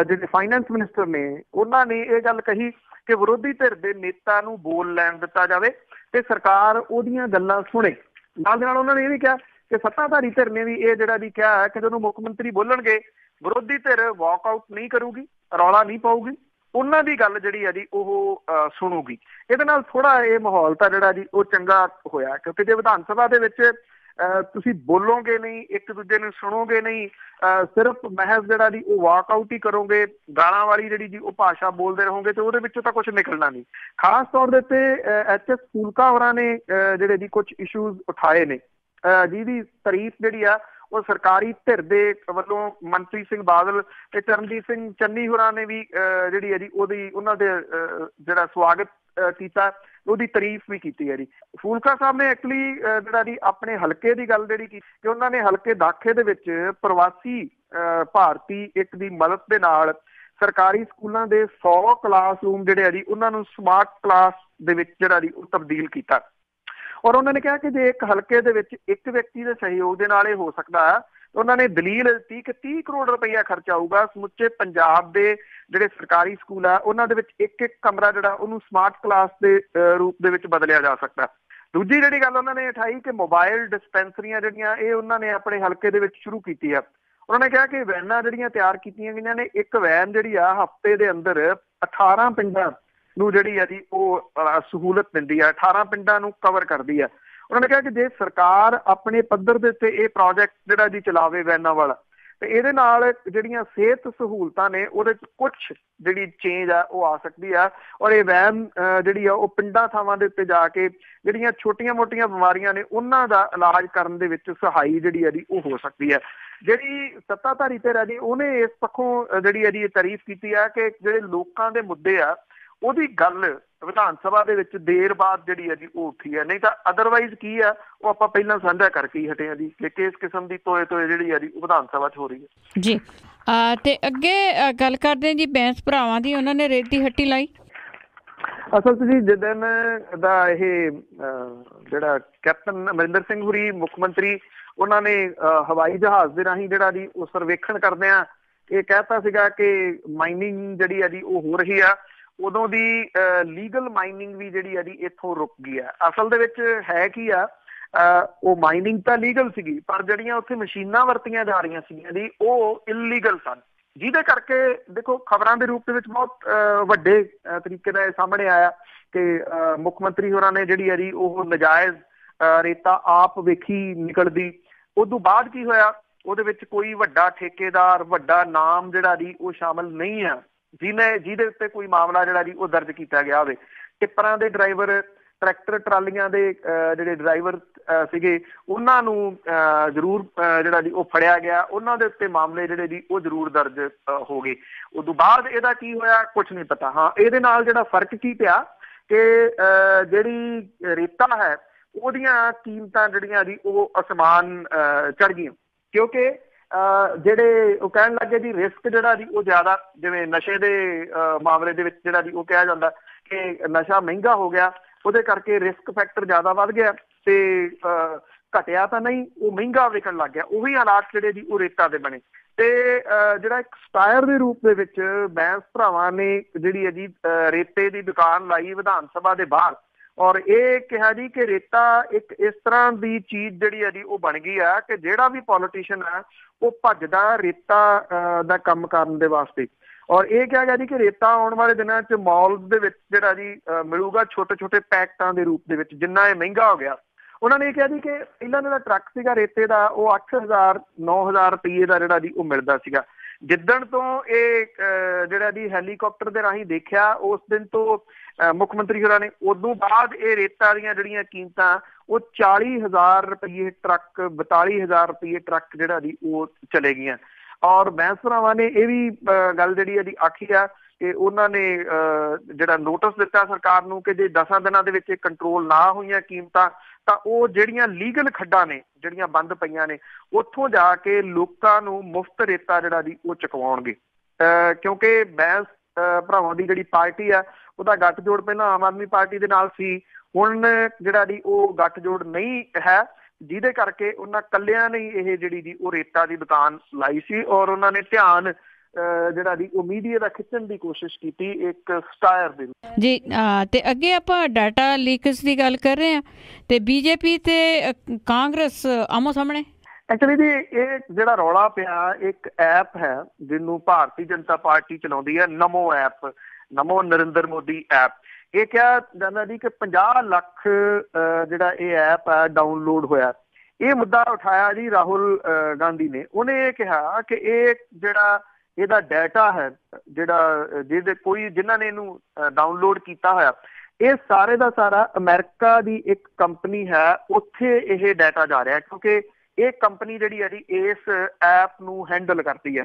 ਜਿਹੜੇ ਫਾਈਨੈਂਸ ਮਿਨਿਸਟਰ ਨੇ ਉਹਨਾਂ ਨੇ ਇਹ ਗੱਲ ਕਹੀ ਕਿ ਵਿਰੋਧੀ ਧਿਰ ਦੇ ਨੇਤਾ ਨੂੰ ਬੋਲ ਲੈਣ ਦਿੱਤਾ ਜਾਵੇ ਤੇ ਸਰਕਾਰ ਉਹਦੀਆਂ ਗੱਲਾਂ ਸੁਣੇ। ਨਾਲ ਦੇ ਨਾਲ ਉਹਨਾਂ ਨੇ ਇਹ ਵੀ ਕਿਹਾ ਕਿ ਸੱਤਾਧਾਰੀ ਧਿਰ ਨੇ ਵੀ ਇਹ ਜਿਹੜਾ ਵੀ ਕਿਹਾ ਕਿ ਜਦੋਂ ਮੁੱਖ ਮੰਤਰੀ ਬੋਲਣਗੇ ਵਿਰੋਧੀ ਧਿਰ ਵਾਕ ਆਊਟ ਨਹੀਂ ਕਰੂਗੀ, ਰੌਲਾ ਨਹੀਂ ਪਾਊਗੀ, ਉਹਨਾਂ ਦੀ ਗੱਲ ਜਿਹੜੀ ਆ ਜੀ ਉਹ ਸੁਣੂਗੀ। ਇਹਦੇ ਨਾਲ ਥੋੜਾ ਇਹ ਮਾਹੌਲ ਤਾਂ ਜਿਹੜਾ ਜੀ ਉਹ ਚੰਗਾ ਹੋਇਆ, ਕਿਉਂਕਿ ਜੇ ਵਿਧਾਨ ਸਭਾ ਦੇ ਵਿੱਚ ਤੁਸੀਂ ਬੋਲੋਗੇ ਨਹੀਂ, ਇੱਕ ਦੂਜੇ ਨੂੰ ਸੁਣੋਗੇ ਨਹੀਂ, ਸਿਰਫ ਮਹਿਜ਼ ਜਿਹੜਾ ਜੀ ਉਹ ਵਾਕ ਆਊਟ ਹੀ ਕਰੋਗੇ, ਗਾਲਾਂ ਵਾਲੀ ਜਿਹੜੀ ਜੀ ਉਹ ਭਾਸ਼ਾ ਬੋਲਦੇ ਰਹੋਗੇ ਤੇ ਉਹਦੇ ਵਿੱਚੋਂ ਤਾਂ ਕੁਛ ਨਿਕਲਣਾ ਨਹੀਂ। ਖਾਸ ਤੌਰ ਦੇ ਉੱਤੇ HS ਫੂਲਕਾ ਹੋਰਾਂ ਨੇ ਜਿਹੜੇ ਜੀ ਕੁਛ ਇਸ਼ੂਜ਼ ਉਠਾਏ ਨੇ ਜਿਹਦੀ ਤਾਰੀਫ ਜਿਹੜੀ ਆ ਉਹ ਸਰਕਾਰੀ ਧਿਰ ਦੇ ਵੱਲੋਂ ਮਨਪ੍ਰੀਤ ਸਿੰਘ ਬਾਦਲ ਤੇ ਚਰਨਜੀਤ ਸਿੰਘ ਚੰਨੀ ਹੋਰਾਂ ਨੇ ਵੀ ਜਿਹੜੀ ਹੈ ਜੀ ਉਹਨਾਂ ਦੇ ਜਿਹੜਾ ਸਵਾਗਤ ਕੀਤਾ, ਉਹਦੀ ਤਾਰੀਫ ਵੀ ਕੀਤੀ ਹੈ ਜੀ। ਫੂਲਕਾ ਸਾਹਿਬ ਨੇ ਐਕਚੁਅਲੀ ਜਿਹੜਾ ਜੀ ਆਪਣੇ ਹਲਕੇ ਦੀ ਗੱਲ ਜਿਹੜੀ ਕੀਤੀ ਕਿ ਉਹਨਾਂ ਨੇ ਹਲਕੇ ਦਾਖੇ ਦੇ ਵਿੱਚ ਪ੍ਰਵਾਸੀ ਭਾਰਤੀ ਇੱਕ ਦੀ ਮਦਦ ਦੇ ਨਾਲ ਸਰਕਾਰੀ ਸਕੂਲਾਂ ਦੇ 100 ਕਲਾਸਰੂਮ ਜਿਹੜੇ ਆ ਜੀ ਉਹਨਾਂ ਨੂੰ ਸਮਾਰਟ ਕਲਾਸ ਦੇ ਵਿੱਚ ਜਿਹੜਾ ਜੀ ਉਹ ਤਬਦੀਲ ਕੀਤਾ। ਔਰ ਉਹਨਾਂ ਨੇ ਕਿਹਾ ਕਿ ਜੇ ਇੱਕ ਹਲਕੇ ਦੇ ਵਿੱਚ ਇੱਕ ਵਿਅਕਤੀ ਦੇ ਸਹਿਯੋਗ ਦੇ ਨਾਲ ਇਹ ਹੋ ਸਕਦਾ ਹੈ, ਉਹਨਾਂ ਨੇ ਦਲੀਲ ਦਿੱਤੀ ਕਿ 30 ਕਰੋੜ ਰੁਪਈਆ ਖਰਚਾ ਆਊਗਾ ਸਮੁੱਚੇ ਪੰਜਾਬ ਦੇ ਜਿਹੜੇ ਸਰਕਾਰੀ ਸਕੂਲ ਆ ਉਹਨਾਂ ਦੇ ਵਿੱਚ ਇੱਕ ਕਮਰਾ ਜਿਹੜਾ ਉਹਨੂੰ ਸਮਾਰਟ ਕਲਾਸ ਦੇ ਰੂਪ ਦੇ ਵਿੱਚ ਬਦਲਿਆ ਜਾ ਸਕਦਾ। ਦੂਜੀ ਜਿਹੜੀ ਗੱਲ ਉਹਨਾਂ ਨੇ ਉਠਾਈ ਕਿ ਮੋਬਾਈਲ ਡਿਸਪੈਂਸਰੀਆਂ ਜਿਹੜੀਆਂ ਇਹ ਉਹਨਾਂ ਨੇ ਆਪਣੇ ਹਲਕੇ ਦੇ ਵਿੱਚ ਸ਼ੁਰੂ ਕੀਤੀ ਆ। ਉਹਨਾਂ ਨੇ ਕਿਹਾ ਕਿ ਵੈਨਾਂ ਜਿਹੜੀਆਂ ਤਿਆਰ ਕੀਤੀਆਂ ਗਈਆਂ ਨੇ, ਇੱਕ ਵੈਨ ਜਿਹੜੀ ਆ ਹਫ਼ਤੇ ਦੇ ਅੰਦਰ 18 ਪਿੰਡਾਂ ਨੂੰ ਜਿਹੜੀ ਆ ਜੀ ਉਹ ਸਹੂਲਤ ਦਿੰਦੀ ਆ, 18 ਪਿੰਡਾਂ ਨੂੰ ਕਵਰ ਕਰਦੀ ਆ। ਉਹਨਾਂ ਨੇ ਕਿਹਾ ਕਿ ਜੇ ਸਰਕਾਰ ਆਪਣੇ ਪੱਧਰ ਦੇ ਉੱਤੇ ਇਹ ਪ੍ਰੋਜੈਕਟ ਜਿਹੜਾ ਜੀ ਚਲਾਵੇ ਵੈਨਾਂ ਵਾਲਾ ਤੇ ਇਹਦੇ ਨਾਲ ਜਿਹੜੀਆਂ ਸਿਹਤ ਸਹੂਲਤਾਂ ਨੇ ਉਹਦੇ ਚ ਕੁਛ ਜਿਹੜੀ ਚੇਂਜ ਆ ਉਹ ਆ ਸਕਦੀ ਆ। ਔਰ ਇਹ ਵੈਨ ਜਿਹੜੀ ਆ ਉਹ ਪਿੰਡਾਂ ਥਾਵਾਂ ਦੇ ਉੱਤੇ ਜਾ ਕੇ ਜਿਹੜੀਆਂ ਛੋਟੀਆਂ ਮੋਟੀਆਂ ਬਿਮਾਰੀਆਂ ਨੇ ਉਹਨਾਂ ਦਾ ਇਲਾਜ ਕਰਨ ਦੇ ਵਿੱਚ ਸਹਾਈ ਜਿਹੜੀ ਆ ਜੀ ਉਹ ਹੋ ਸਕਦੀ ਹੈ। ਜਿਹੜੀ ਸੱਤਾਧਾਰੀ ਧਿਰ ਹੈ ਜੀ ਉਹਨੇ ਇਸ ਪੱਖੋਂ ਜਿਹੜੀ ਹੈ ਜੀ ਤਾਰੀਫ ਕੀਤੀ ਆ ਕਿ ਜਿਹੜੇ ਲੋਕਾਂ ਦੇ ਮੁੱਦੇ ਆ ਉਹਦੀ ਗੱਲ ਵਿਧਾਨ ਸਭਾ ਦੇ ਵਿੱਚ ਦੇਰ ਬਾਅਦ ਜਿਹੜੀ ਹੈ ਜੀ ਉਹ ਉੱਠੀ ਹੈ, ਨਹੀਂ ਤਾਂ ਅਦਰਵਾਈਜ਼ ਕੀ ਆ ਉਹ ਆਪਾਂ ਪਹਿਲਾਂ ਸਾਂਝਾ ਕਰਕੇ ਹੀ ਹਟੇ ਆ ਜੀ ਕਿ ਕਿਸ ਕਿਸਮ ਦੀ ਤੋਏ ਜਿਹੜੀ ਹੈ ਜੀ ਉਹ ਵਿਧਾਨ ਸਭਾ 'ਚ ਹੋ ਰਹੀ ਹੈ ਜੀ। ਤੇ ਅੱਗੇ ਗੱਲ ਕਰਦੇ ਹਾਂ ਜੀ ਬੈਂਸ ਭਰਾਵਾਂ ਦੀ, ਉਹਨਾਂ ਨੇ ਰੇਤ ਦੀ ਹੱਟੀ ਲਾਈ। ਅਸਲ 'ਚ ਜੀ ਜਿੱਦਣ ਦਾ ਇਹ ਜਿਹੜਾ ਕੈਪਟਨ ਅਮਰਿੰਦਰ ਸਿੰਘ ਹੋਰੀ ਮੁੱਖ ਮੰਤਰੀ ਉਹਨਾਂ ਨੇ ਹਵਾਈ ਜਹਾਜ਼ ਦੇ ਰਾਹੀਂ ਜਿਹੜਾ ਜੀ ਉਹ ਸਰਵੇਖਣ ਕਰਦਿਆਂ ਇਹ ਕਹਿਤਾ ਸੀਗਾ ਕਿ ਮਾਈਨਿੰਗ ਜਿਹੜੀ ਹੈ ਜੀ ਉਹ ਹੋ ਰਹੀ ਆ, ਉਦੋਂ ਦੀ ਲੀਗਲ ਮਾਈਨਿੰਗ ਵੀ ਜਿਹੜੀ ਆ ਜੀ ਇੱਥੋਂ ਰੁਕ ਗਈ ਆ। ਅਸਲ ਦੇ ਵਿੱਚ ਹੈ ਕੀ ਆ, ਉਹ ਮਾਈਨਿੰਗ ਤਾਂ ਲੀਗਲ ਸੀਗੀ ਪਰ ਜਿਹੜੀਆਂ ਉੱਥੇ ਮਸ਼ੀਨਾਂ ਵਰਤੀਆਂ ਜਾ ਰਹੀਆਂ ਸੀਗੀਆਂ ਜੀ ਉਹ ਇਲੀਗਲ ਸਨ, ਜਿਹਦੇ ਕਰਕੇ ਦੇਖੋ ਖਬਰਾਂ ਦੇ ਰੂਪ ਦੇ ਵਿੱਚ ਬਹੁਤ ਵੱਡੇ ਤਰੀਕੇ ਦਾ ਇਹ ਸਾਹਮਣੇ ਆਇਆ ਕਿ ਮੁੱਖ ਮੰਤਰੀ ਹੋਰਾਂ ਨੇ ਜਿਹੜੀ ਆ ਜੀ ਉਹ ਨਜਾਇਜ਼ ਰੇਤਾ ਆਪ ਵੇਖੀ ਨਿਕਲਦੀ। ਉਦੋਂ ਬਾਅਦ ਕੀ ਹੋਇਆ, ਉਹਦੇ ਵਿੱਚ ਕੋਈ ਵੱਡਾ ਠੇਕੇਦਾਰ, ਵੱਡਾ ਨਾਮ ਜਿਹੜਾ ਜੀ ਉਹ ਸ਼ਾਮਲ ਨਹੀਂ ਆ ਜਿਹਦੇ ਉੱਤੇ ਕੋਈ ਮਾਮਲਾ ਜਿਹੜਾ ਜੀ ਉਹ ਦਰਜ ਕੀਤਾ ਗਿਆ ਹੋਵੇ। ਟਿੱਪਰਾਂ ਦੇ ਡਰਾਈਵਰ, ਟਰੈਕਟਰ ਟਰਾਲੀਆਂ ਦੇ ਜਿਹੜੇ ਡਰਾਈਵਰ ਸੀਗੇ ਉਹਨਾਂ ਨੂੰ ਜ਼ਰੂਰ ਜਿਹੜਾ ਜੀ ਉਹ ਫੜਿਆ ਗਿਆ, ਉਹਨਾਂ ਦੇ ਉੱਤੇ ਮਾਮਲੇ ਜਿਹੜੇ ਜੀ ਉਹ ਜ਼ਰੂਰ ਦਰਜ ਹੋ ਗਏ। ਉਦੋਂ ਬਾਅਦ ਇਹਦਾ ਕੀ ਹੋਇਆ ਕੁਛ ਨਹੀਂ ਪਤਾ। ਹਾਂ, ਇਹਦੇ ਨਾਲ ਜਿਹੜਾ ਫਰਕ ਕੀ ਪਿਆ ਕਿ ਜਿਹੜੀ ਰੇਤਾ ਹੈ ਉਹਦੀਆਂ ਕੀਮਤਾਂ ਜਿਹੜੀਆਂ ਜੀ ਉਹ ਅਸਮਾਨ ਚੜ੍ਹ ਗਈਆਂ, ਕਿਉਂਕਿ ਜਿਹੜੇ ਉਹ ਕਹਿਣ ਲੱਗੇ ਜੀ ਰਿਸਕ ਜਿਹੜਾ ਜੀ ਉਹ ਜ਼ਿਆਦਾ, ਜਿਵੇਂ ਨਸ਼ੇ ਦੇ ਮਾਮਲੇ ਦੇ ਵਿੱਚ ਜਿਹੜਾ ਜੀ ਉਹ ਕਿਹਾ ਜਾਂਦਾ ਕਿ ਨਸ਼ਾ ਮਹਿੰਗਾ ਹੋ ਗਿਆ, ਉਹਦੇ ਕਰਕੇ ਰਿਸਕ ਫੈਕਟਰ ਜ਼ਿਆਦਾ ਵੱਧ ਗਿਆ ਤੇ ਘਟਿਆ ਤਾਂ ਨਹੀਂ, ਉਹ ਮਹਿੰਗਾ ਵਿਕਣ ਲੱਗ ਗਿਆ। ਉਹੀ ਹਾਲਾਤ ਜਿਹੜੇ ਜੀ ਉਹ ਰੇਤਾ ਦੇ ਬਣੇ ਤੇ ਜਿਹੜਾ ਇੱਕ ਸਟਾਇਰ ਦੇ ਰੂਪ ਦੇ ਵਿੱਚ ਬੈਂਸ ਭਰਾਵਾਂ ਨੇ ਜਿਹੜੀ ਹੈ ਜੀ ਰੇਤੇ ਦੀ ਦੁਕਾਨ ਲਾਈ ਵਿਧਾਨ ਸਭਾ ਦੇ ਬਾਹਰ, ਔਰ ਇਹ ਕਿਹਾ ਜੀ ਕਿ ਰੇਤਾ ਇੱਕ ਇਸ ਤਰ੍ਹਾਂ ਦੀ ਚੀਜ਼ ਜਿਹੜੀ ਹੈ ਜੀ ਉਹ ਬਣ ਗਈ ਆ ਕਿ ਜਿਹੜਾ ਵੀ ਪੋਲੀਟੀਸ਼ੀਅਨ ਆ ਉਹ ਭੱਜਦਾ ਰੇਤਾ ਦਾ ਕੰਮ ਕਰਨ ਦੇ ਵਾਸਤੇ। ਔਰ ਇਹ ਕਿਹਾ ਗਿਆ ਜੀ ਕਿ ਰੇਤਾ ਆਉਣ ਵਾਲੇ ਦਿਨਾਂ 'ਚ ਮਾਲ ਦੇ ਵਿੱਚ ਜਿਹੜਾ ਜੀ ਮਿਲੂਗਾ ਛੋਟੇ ਛੋਟੇ ਪੈਕਟਾਂ ਦੇ ਰੂਪ ਦੇ ਵਿੱਚ, ਜਿੰਨਾ ਇਹ ਮਹਿੰਗਾ ਹੋ ਗਿਆ। ਉਹਨਾਂ ਨੇ ਇਹ ਕਿਹਾ ਜੀ ਕਿ ਪਹਿਲਾਂ ਜਿਹੜਾ ਟਰੱਕ ਸੀਗਾ ਰੇਤੇ ਦਾ ਉਹ 8,000 9,000 ਰੁਪਈਏ ਦਾ ਜਿਹੜਾ ਜੀ ਉਹ ਮਿਲਦਾ ਸੀਗਾ। ਜਿੱਦਣ ਤੋਂ ਇਹ ਜਿਹੜਾ ਜੀ ਹੈਲੀਕਾਪਟਰ ਦੇ ਰਾਹੀਂ ਦੇਖਿਆ ਉਸ ਦਿਨ ਤੋਂ ਮੁੱਖ ਮੰਤਰੀ ਹੋਰਾਂ ਨੇ, ਉਦੋਂ ਬਾਅਦ ਇਹ ਰੇਤਾ ਦੀਆਂ ਜਿਹੜੀਆਂ ਕੀਮਤਾਂ ਉਹ 40,000 ਰੁਪਈਏ ਟਰੱਕ, 42,000 ਰੁਪਈਏ ਟਰੱਕ ਜਿਹੜਾ ਜੀ ਉਹ ਚਲੇ ਗਈਆਂ। ਔਰ ਬੈਂਸ ਭਰਾਵਾਂ ਨੇ ਇਹ ਵੀ ਗੱਲ ਜਿਹੜੀ ਇਹਦੀ ਆਖੀ ਆ ਕਿ ਉਹਨਾਂ ਨੇ ਜਿਹੜਾ ਨੋਟਿਸ ਦਿੱਤਾ ਸਰਕਾਰ ਨੂੰ ਕਿ ਜੇ 10 ਦਿਨਾਂ ਦੇ ਵਿੱਚ ਕੰਟਰੋਲ ਨਾ ਹੋਈਆਂ ਕੀਮਤਾਂ ਤਾਂ ਉਹ ਜਿਹੜੀਆਂ ਲੀਗਲ ਖੱਡਾਂ ਨੇ ਜਿਹੜੀਆਂ ਬੰਦ ਪਈਆਂ ਨੇ ਉੱਥੋਂ ਜਾ ਕੇ ਲੋਕਾਂ ਨੂੰ ਮੁਫਤ ਰੇਤਾ ਜਿਹੜਾ ਜੀ ਉਹ ਚੁਕਵਾਉਣਗੇ। ਕਿਉਂਕਿ ਬੈਂਸ ਭਰਾਵਾਂ ਦੀ ਜਿਹੜੀ ਪਾਰਟੀ ਆ ਉਹਦਾ ਗੱਠਜੋੜ ਪਹਿਲਾਂ ਆਮ ਆਦਮੀ ਪਾਰਟੀ ਦੇ ਨਾਲ ਸੀ, ਹੁਣ ਜਿਹੜਾ ਜੀ ਉਹ ਗੱਠਜੋੜ ਨਹੀਂ ਹੈ, ਜਿਹਦੇ ਕਰਕੇ ਉਹਨਾਂ ਕੱਲਿਆਂ ਨੇ ਇਹ ਜਿਹੜੀ ਜੀ ਉਹ ਰੇਤਾ ਦੀ ਦੁਕਾਨ ਲਾਈ ਸੀ। ਔਰ ਉਹਨਾਂ ਨੇ ਧਿਆਨ ਜਿਹੜਾ ਜੀ ਉਹ ਮੀਡੀਆ ਦਾ ਖਿੱਚਣ ਦੀ ਕੋਸ਼ਿਸ਼ ਕੀਤੀ ਇੱਕ ਸਟਾਇਰ ਦੇ ਜੀ। ਤੇ ਅੱਗੇ ਆਪਾਂ ਡਾਟਾ ਲੀਕੇਜ ਦੀ ਗੱਲ ਕਰ ਰਹੇ ਹਾਂ ਤੇ ਬੀਜੇਪੀ ਤੇ ਕਾਂਗਰਸ ਆਮੋ ਸਾਹਮਣੇ। ਐਕਚੁਅਲੀ ਜੀ ਇਹ ਜਿਹੜਾ ਰੌਲਾ ਪਿਆ, ਇੱਕ ਐਪ ਹੈ ਜਿਹਨੂੰ ਭਾਰਤੀ ਜਨਤਾ ਪਾਰਟੀ ਚਲਾਉਂਦੀ ਹੈ, ਨਮੋ ਐਪ, ਨਮੋ ਨਰਿੰਦਰ ਮੋਦੀ ਐਪ। ਇਹ ਕਿਹਾ ਜਾਂਦਾ ਜੀ ਕਿ 50 ਲੱਖ ਜਿਹੜਾ ਇਹ ਐਪ ਹੈ ਡਾਊਨਲੋਡ ਹੋਇਆ। ਇਹ ਮੁੱਦਾ ਉਠਾਇਆ ਜੀ ਰਾਹੁਲ ਗਾਂਧੀ ਨੇ। ਉਹਨੇ ਇਹ ਕਿਹਾ ਕਿ ਇਹ ਜਿਹੜਾ ਇਹਦਾ ਡਾਟਾ ਹੈ ਜਿਹੜਾ ਜਿਨ੍ਹਾਂ ਨੇ ਇਹਨੂੰ ਡਾਊਨਲੋਡ ਕੀਤਾ ਹੋਇਆ, ਇਹ ਸਾਰੇ ਦਾ ਸਾਰਾ ਅਮਰੀਕਾ ਦੀ ਇੱਕ ਕੰਪਨੀ ਹੈ, ਉੱਥੇ ਇਹ ਡਾਟਾ ਜਾ ਰਿਹਾ ਕਿਉਂਕਿ ਇਹ ਕੰਪਨੀ ਜਿਹੜੀ ਹੈ ਜੀ ਇਸ ਐਪ ਨੂੰ ਹੈਂਡਲ ਕਰਦੀ ਹੈ।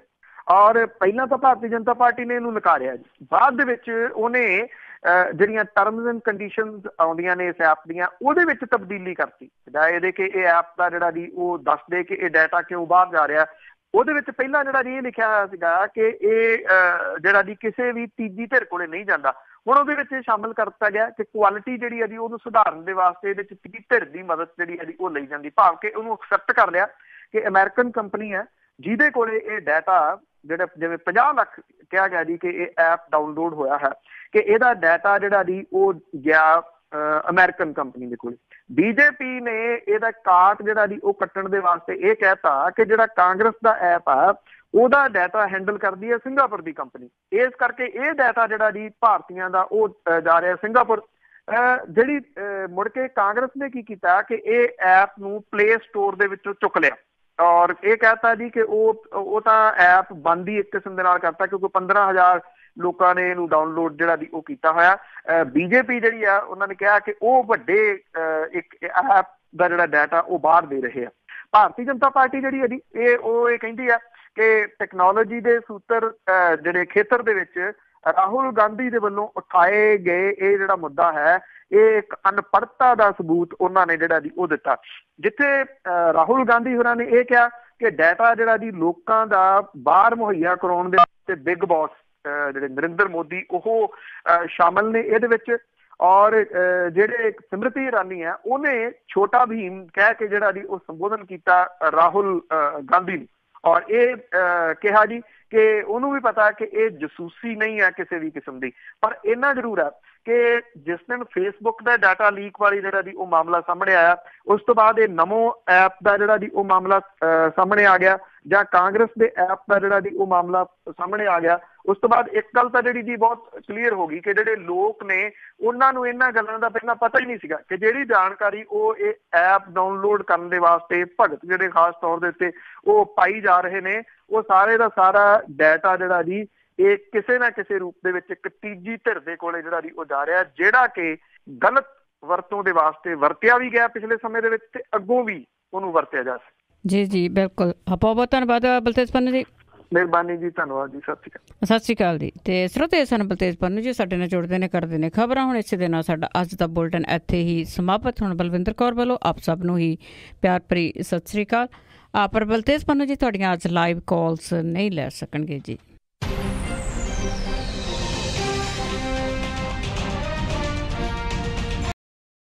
ਔਰ ਪਹਿਲਾਂ ਤਾਂ ਭਾਰਤੀ ਜਨਤਾ ਪਾਰਟੀ ਨੇ ਇਹਨੂੰ ਨਕਾਰਿਆ ਜੀ, ਬਾਅਦ ਦੇ ਵਿੱਚ ਉਹਨੇ ਜਿਹੜੀਆਂ ਟਰਮਸ ਐਂਡ ਕੰਡੀਸ਼ਨਸ ਆਉਂਦੀਆਂ ਨੇ ਇਸ ਐਪ ਦੀਆਂ ਉਹਦੇ ਵਿੱਚ ਤਬਦੀਲੀ ਕਰਤੀ। ਬਜਾਏ ਇਹਦੇ ਕਿ ਇਹ ਐਪ ਦਾ ਜਿਹੜਾ ਜੀ ਉਹ ਦੱਸ ਦੇ ਕਿ ਇਹ ਡਾਟਾ ਕਿਉਂ ਬਾਹਰ ਜਾ ਰਿਹਾ, ਉਹਦੇ ਵਿੱਚ ਪਹਿਲਾਂ ਜਿਹੜਾ ਜੀ ਇਹ ਲਿਖਿਆ ਹੋਇਆ ਸੀਗਾ ਕਿ ਇਹ ਜਿਹੜਾ ਜੀ ਕਿਸੇ ਵੀ ਤੀਜੀ ਧਿਰ ਕੋਲੇ ਨਹੀਂ ਜਾਂਦਾ। ਹੁਣ ਉਹਦੇ ਵਿੱਚ ਇਹ ਸ਼ਾਮਿਲ ਕਰ ਦਿੱਤਾ ਗਿਆ ਕਿ ਕੁਆਲਿਟੀ ਜਿਹੜੀ ਹੈ ਜੀ ਉਹਨੂੰ ਸੁਧਾਰਨ ਦੇ ਵਾਸਤੇ ਇਹਦੇ 'ਚ ਤੀਜੀ ਧਿਰ ਦੀ ਮਦਦ ਜਿਹੜੀ ਹੈ ਜੀ ਉਹ ਲਈ ਜਾਂਦੀ, ਭਾਵ ਕਿ ਉਹਨੂੰ ਐਕਸੈਪਟ ਕਰ ਲਿਆ ਕਿ ਅਮਰੀਕਨ ਕੰਪਨੀ ਹੈ ਜਿਹਦੇ ਕੋਲੇ ਇਹ ਡਾਟਾ ਜਿਹੜਾ ਜਿਵੇਂ 50 ਲੱਖ ਕਿਹਾ ਗਿਆ ਜੀ ਕਿ ਇਹ ਐਪ ਡਾਊਨਲੋਡ ਹੋਇਆ ਹੈ, ਕਿ ਇਹਦਾ ਡਾਟਾ ਜਿਹੜਾ ਜੀ ਉਹ ਗਿਆ ਅਮਰੀਕਨ ਕੰਪਨੀ ਦੇ ਕੋਲ। ਬੀਜੇਪੀ ਨੇ ਇਹਦਾ ਕਾਟ ਜਿਹੜਾ ਜੀ ਉਹ ਕੱਟਣ ਦੇ ਵਾਸਤੇ ਇਹ ਕਹਿਤਾ ਕਿ ਜਿਹੜਾ ਕਾਂਗਰਸ ਦਾ ਐਪ ਆ ਉਹਦਾ ਡਾਟਾ ਹੈਂਡਲ ਕਰਦੀ ਹੈ ਸਿੰਗਾਪੁਰ ਦੀ ਕੰਪਨੀ, ਇਸ ਕਰਕੇ ਇਹ ਡਾਟਾ ਜਿਹੜਾ ਜੀ ਭਾਰਤੀਆਂ ਦਾ ਉਹ ਜਾ ਰਿਹਾ ਸਿੰਗਾਪੁਰ। ਜਿਹੜੀ ਮੁੜ ਕੇ ਕਾਂਗਰਸ ਨੇ ਕੀ ਕੀਤਾ ਕਿ ਇਹ ਐਪ ਨੂੰ ਪਲੇ ਸਟੋਰ ਦੇ ਵਿੱਚੋਂ ਚੁੱਕ ਲਿਆ ਔਰ ਇਹ ਕਹਿਤਾ ਜੀ ਕਿ ਉਹ ਤਾਂ ਐਪ ਬੰਦ ਹੀ ਇੱਕ ਕਿਸਮ ਦੇ ਨਾਲ ਕਰਤਾ ਕਿਉਂਕਿ 15,000 ਲੋਕਾਂ ਨੇ ਇਹਨੂੰ ਡਾਊਨਲੋਡ ਜਿਹੜਾ ਦੀ ਉਹ ਕੀਤਾ ਹੋਇਆ। ਬੀਜੇਪੀ ਜਿਹੜੀ ਆ ਉਹਨਾਂ ਨੇ ਕਿਹਾ ਕਿ ਉਹ ਵੱਡੇ ਇੱਕ ਐਪ ਦਾ ਜਿਹੜਾ ਡਾਟਾ ਉਹ ਬਾਹਰ ਦੇ ਰਹੇ ਆ। ਭਾਰਤੀ ਜਨਤਾ ਪਾਰਟੀ ਜਿਹੜੀ ਹੈ ਜੀ ਇਹ ਕਹਿੰਦੀ ਆ ਕਿ ਟੈਕਨੋਲੋਜੀ ਦੇ ਸੂਤਰ ਜਿਹੜੇ ਖੇਤਰ ਦੇ ਵਿੱਚ ਰਾਹੁਲ ਗਾਂਧੀ ਦੇ ਵੱਲੋਂ ਉਠਾਏ ਗਏ ਇਹ ਜਿਹੜਾ ਮੁੱਦਾ ਹੈ ਇਹ ਇੱਕ ਅਨਪੜ੍ਹਤਾ ਦਾ ਸਬੂਤ ਉਹਨਾਂ ਨੇ ਜਿਹੜਾ ਜੀ ਉਹ ਦਿੱਤਾ, ਜਿੱਥੇ ਰਾਹੁਲ ਗਾਂਧੀ ਹੋਰਾਂ ਨੇ ਇਹ ਕਿਹਾ ਕਿ ਡਾਟਾ ਜਿਹੜਾ ਜੀ ਲੋਕਾਂ ਦਾ ਬਾਹਰ ਮੁਹੱਈਆ ਕਰਾਉਣ ਦੇ ਵਾਸਤੇ ਬਿਗ ਬੌਸ ਜਿਹੜੇ ਨਰਿੰਦਰ ਮੋਦੀ ਉਹ ਸ਼ਾਮਲ ਨੇ ਇਹਦੇ ਵਿੱਚ। ਔਰ ਜਿਹੜੇ ਸਿਮਰਤੀ ਇਰਾਨੀ ਆ ਉਹਨੇ ਛੋਟਾ ਭੀਮ ਕਹਿ ਕੇ ਜਿਹੜਾ ਜੀ ਉਹ ਸੰਬੋਧਨ ਕੀਤਾ ਰਾਹੁਲ ਗਾਂਧੀ ਨੂੰ ਔਰ ਇਹ ਕਿਹਾ ਜੀ ਕਿ ਉਹਨੂੰ ਵੀ ਪਤਾ ਕਿ ਇਹ ਜਸੂਸੀ ਨਹੀਂ ਹੈ ਕਿਸੇ ਵੀ ਕਿਸਮ ਦੀ, ਪਰ ਇੰਨਾ ਜ਼ਰੂਰ ਹੈ ਕਿ ਜਿਸ ਦਿਨ ਫੇਸਬੁੱਕ ਦਾ ਡਾਟਾ ਲੀਕ ਵਾਲੀ ਜਿਹੜਾ ਜੀ ਉਹ ਮਾਮਲਾ ਸਾਹਮਣੇ ਆਇਆ ਉਸ ਤੋਂ ਬਾਅਦ ਇਹ ਨਮੋ ਐਪ ਦਾ ਜਿਹੜਾ ਜੀ ਉਹ ਮਾਮਲਾ ਸਾਹਮਣੇ ਆ ਗਿਆ ਜਾਂ ਕਾਂਗਰਸ ਦੇ ਐਪ ਦਾ ਜਿਹੜਾ ਜੀ ਉਹ ਮਾਮਲਾ ਸਾਹਮਣੇ ਆ ਗਿਆ, ਉਸ ਤੋਂ ਬਾਅਦ ਇੱਕ ਗੱਲ ਤਾਂ ਜਿਹੜੀ ਜੀ ਬਹੁਤ ਕਲੀਅਰ ਹੋ ਗਈ ਕਿ ਜਿਹੜੇ ਲੋਕ ਨੇ ਉਹਨਾਂ ਨੂੰ ਇਹਨਾਂ ਗੱਲਾਂ ਦਾ ਪਹਿਲਾਂ ਪਤਾ ਹੀ ਨਹੀਂ ਸੀਗਾ ਕਿ ਜਿਹੜੀ ਜਾਣਕਾਰੀ ਉਹ ਇਹ ਐਪ ਡਾਊਨਲੋਡ ਕਰਨ ਦੇ ਵਾਸਤੇ ਭਗਤ ਜਿਹੜੇ ਖਾਸ ਤੌਰ ਦੇ ਉੱਤੇ ਉਹ ਪਾਈ ਜਾ ਰਹੇ ਨੇ ਉਹ ਸਾਰੇ ਦਾ ਸਾਰਾ ਡਾਟਾ ਜਿਹੜਾ ਜੀ ਇਹ ਕਿਸੇ ਨਾ ਕਿਸੇ ਰੂਪ ਦੇ ਵਿੱਚ ਇੱਕ ਤੀਜੀ ਧਿਰ ਦੇ ਕੋਲੇ ਜਿਹੜਾ ਜੀ ਉਹ ਜਾ ਰਿਹਾ, ਜਿਹੜਾ ਕਿ ਗਲਤ ਵਰਤੋਂ ਦੇ ਵਾਸਤੇ ਵਰਤਿਆ ਵੀ ਗਿਆ ਪਿਛਲੇ ਸਮੇਂ ਦੇ ਵਿੱਚ ਤੇ ਅੱਗੋਂ ਵੀ ਉਹਨੂੰ ਵਰਤਿਆ ਜਾ ਸਕੇ। ਜੀ ਜੀ ਬਿਲਕੁਲ, ਬਹੁਤ ਬਹੁਤ ਧੰਨਵਾਦ ਬਲਤੇਜ ਪੰਨੂ ਜੀ। ਮਿਹਰਬਾਨੀ ਜੀ, ਧੰਨਵਾਦ ਜੀ, ਸਤਿ ਸ਼੍ਰੀ ਅਕਾਲ। ਸਤਿ ਸ਼੍ਰੀ ਅਕਾਲ ਜੀ। ਤੇ ਸਰੋਤੇ ਸਨ ਬਲਤੇਜ ਪੰਨੂ ਜੀ ਸਾਡੇ ਨਾਲ ਜੁੜਦੇ ਨੇ ਕਰਦੇ ਨੇ ਖਬਰਾਂ। ਹੁਣ ਇਸੇ ਦੇ ਨਾਲ ਸਾਡਾ ਅੱਜ ਦਾ ਬੁਲਟਨ ਇੱਥੇ ਹੀ ਸਮਾਪਤ। ਹੁਣ ਬਲਵਿੰਦਰ ਕੌਰ ਵੱਲੋਂ ਆਪ ਸਭ ਨੂੰ ਹੀ ਪਿਆਰ ਭਰੀ ਸਤਿ ਸ਼੍ਰੀ ਅਕਾਲ। ਪਰ ਬਲਤੇਜ ਪੰਨੂ ਜੀ ਤੁਹਾਡੀਆਂ ਅੱਜ ਲਾਈਵ ਕਾਲਸ ਨਹੀਂ ਲੈ ਸਕਣਗੇ ਜੀ।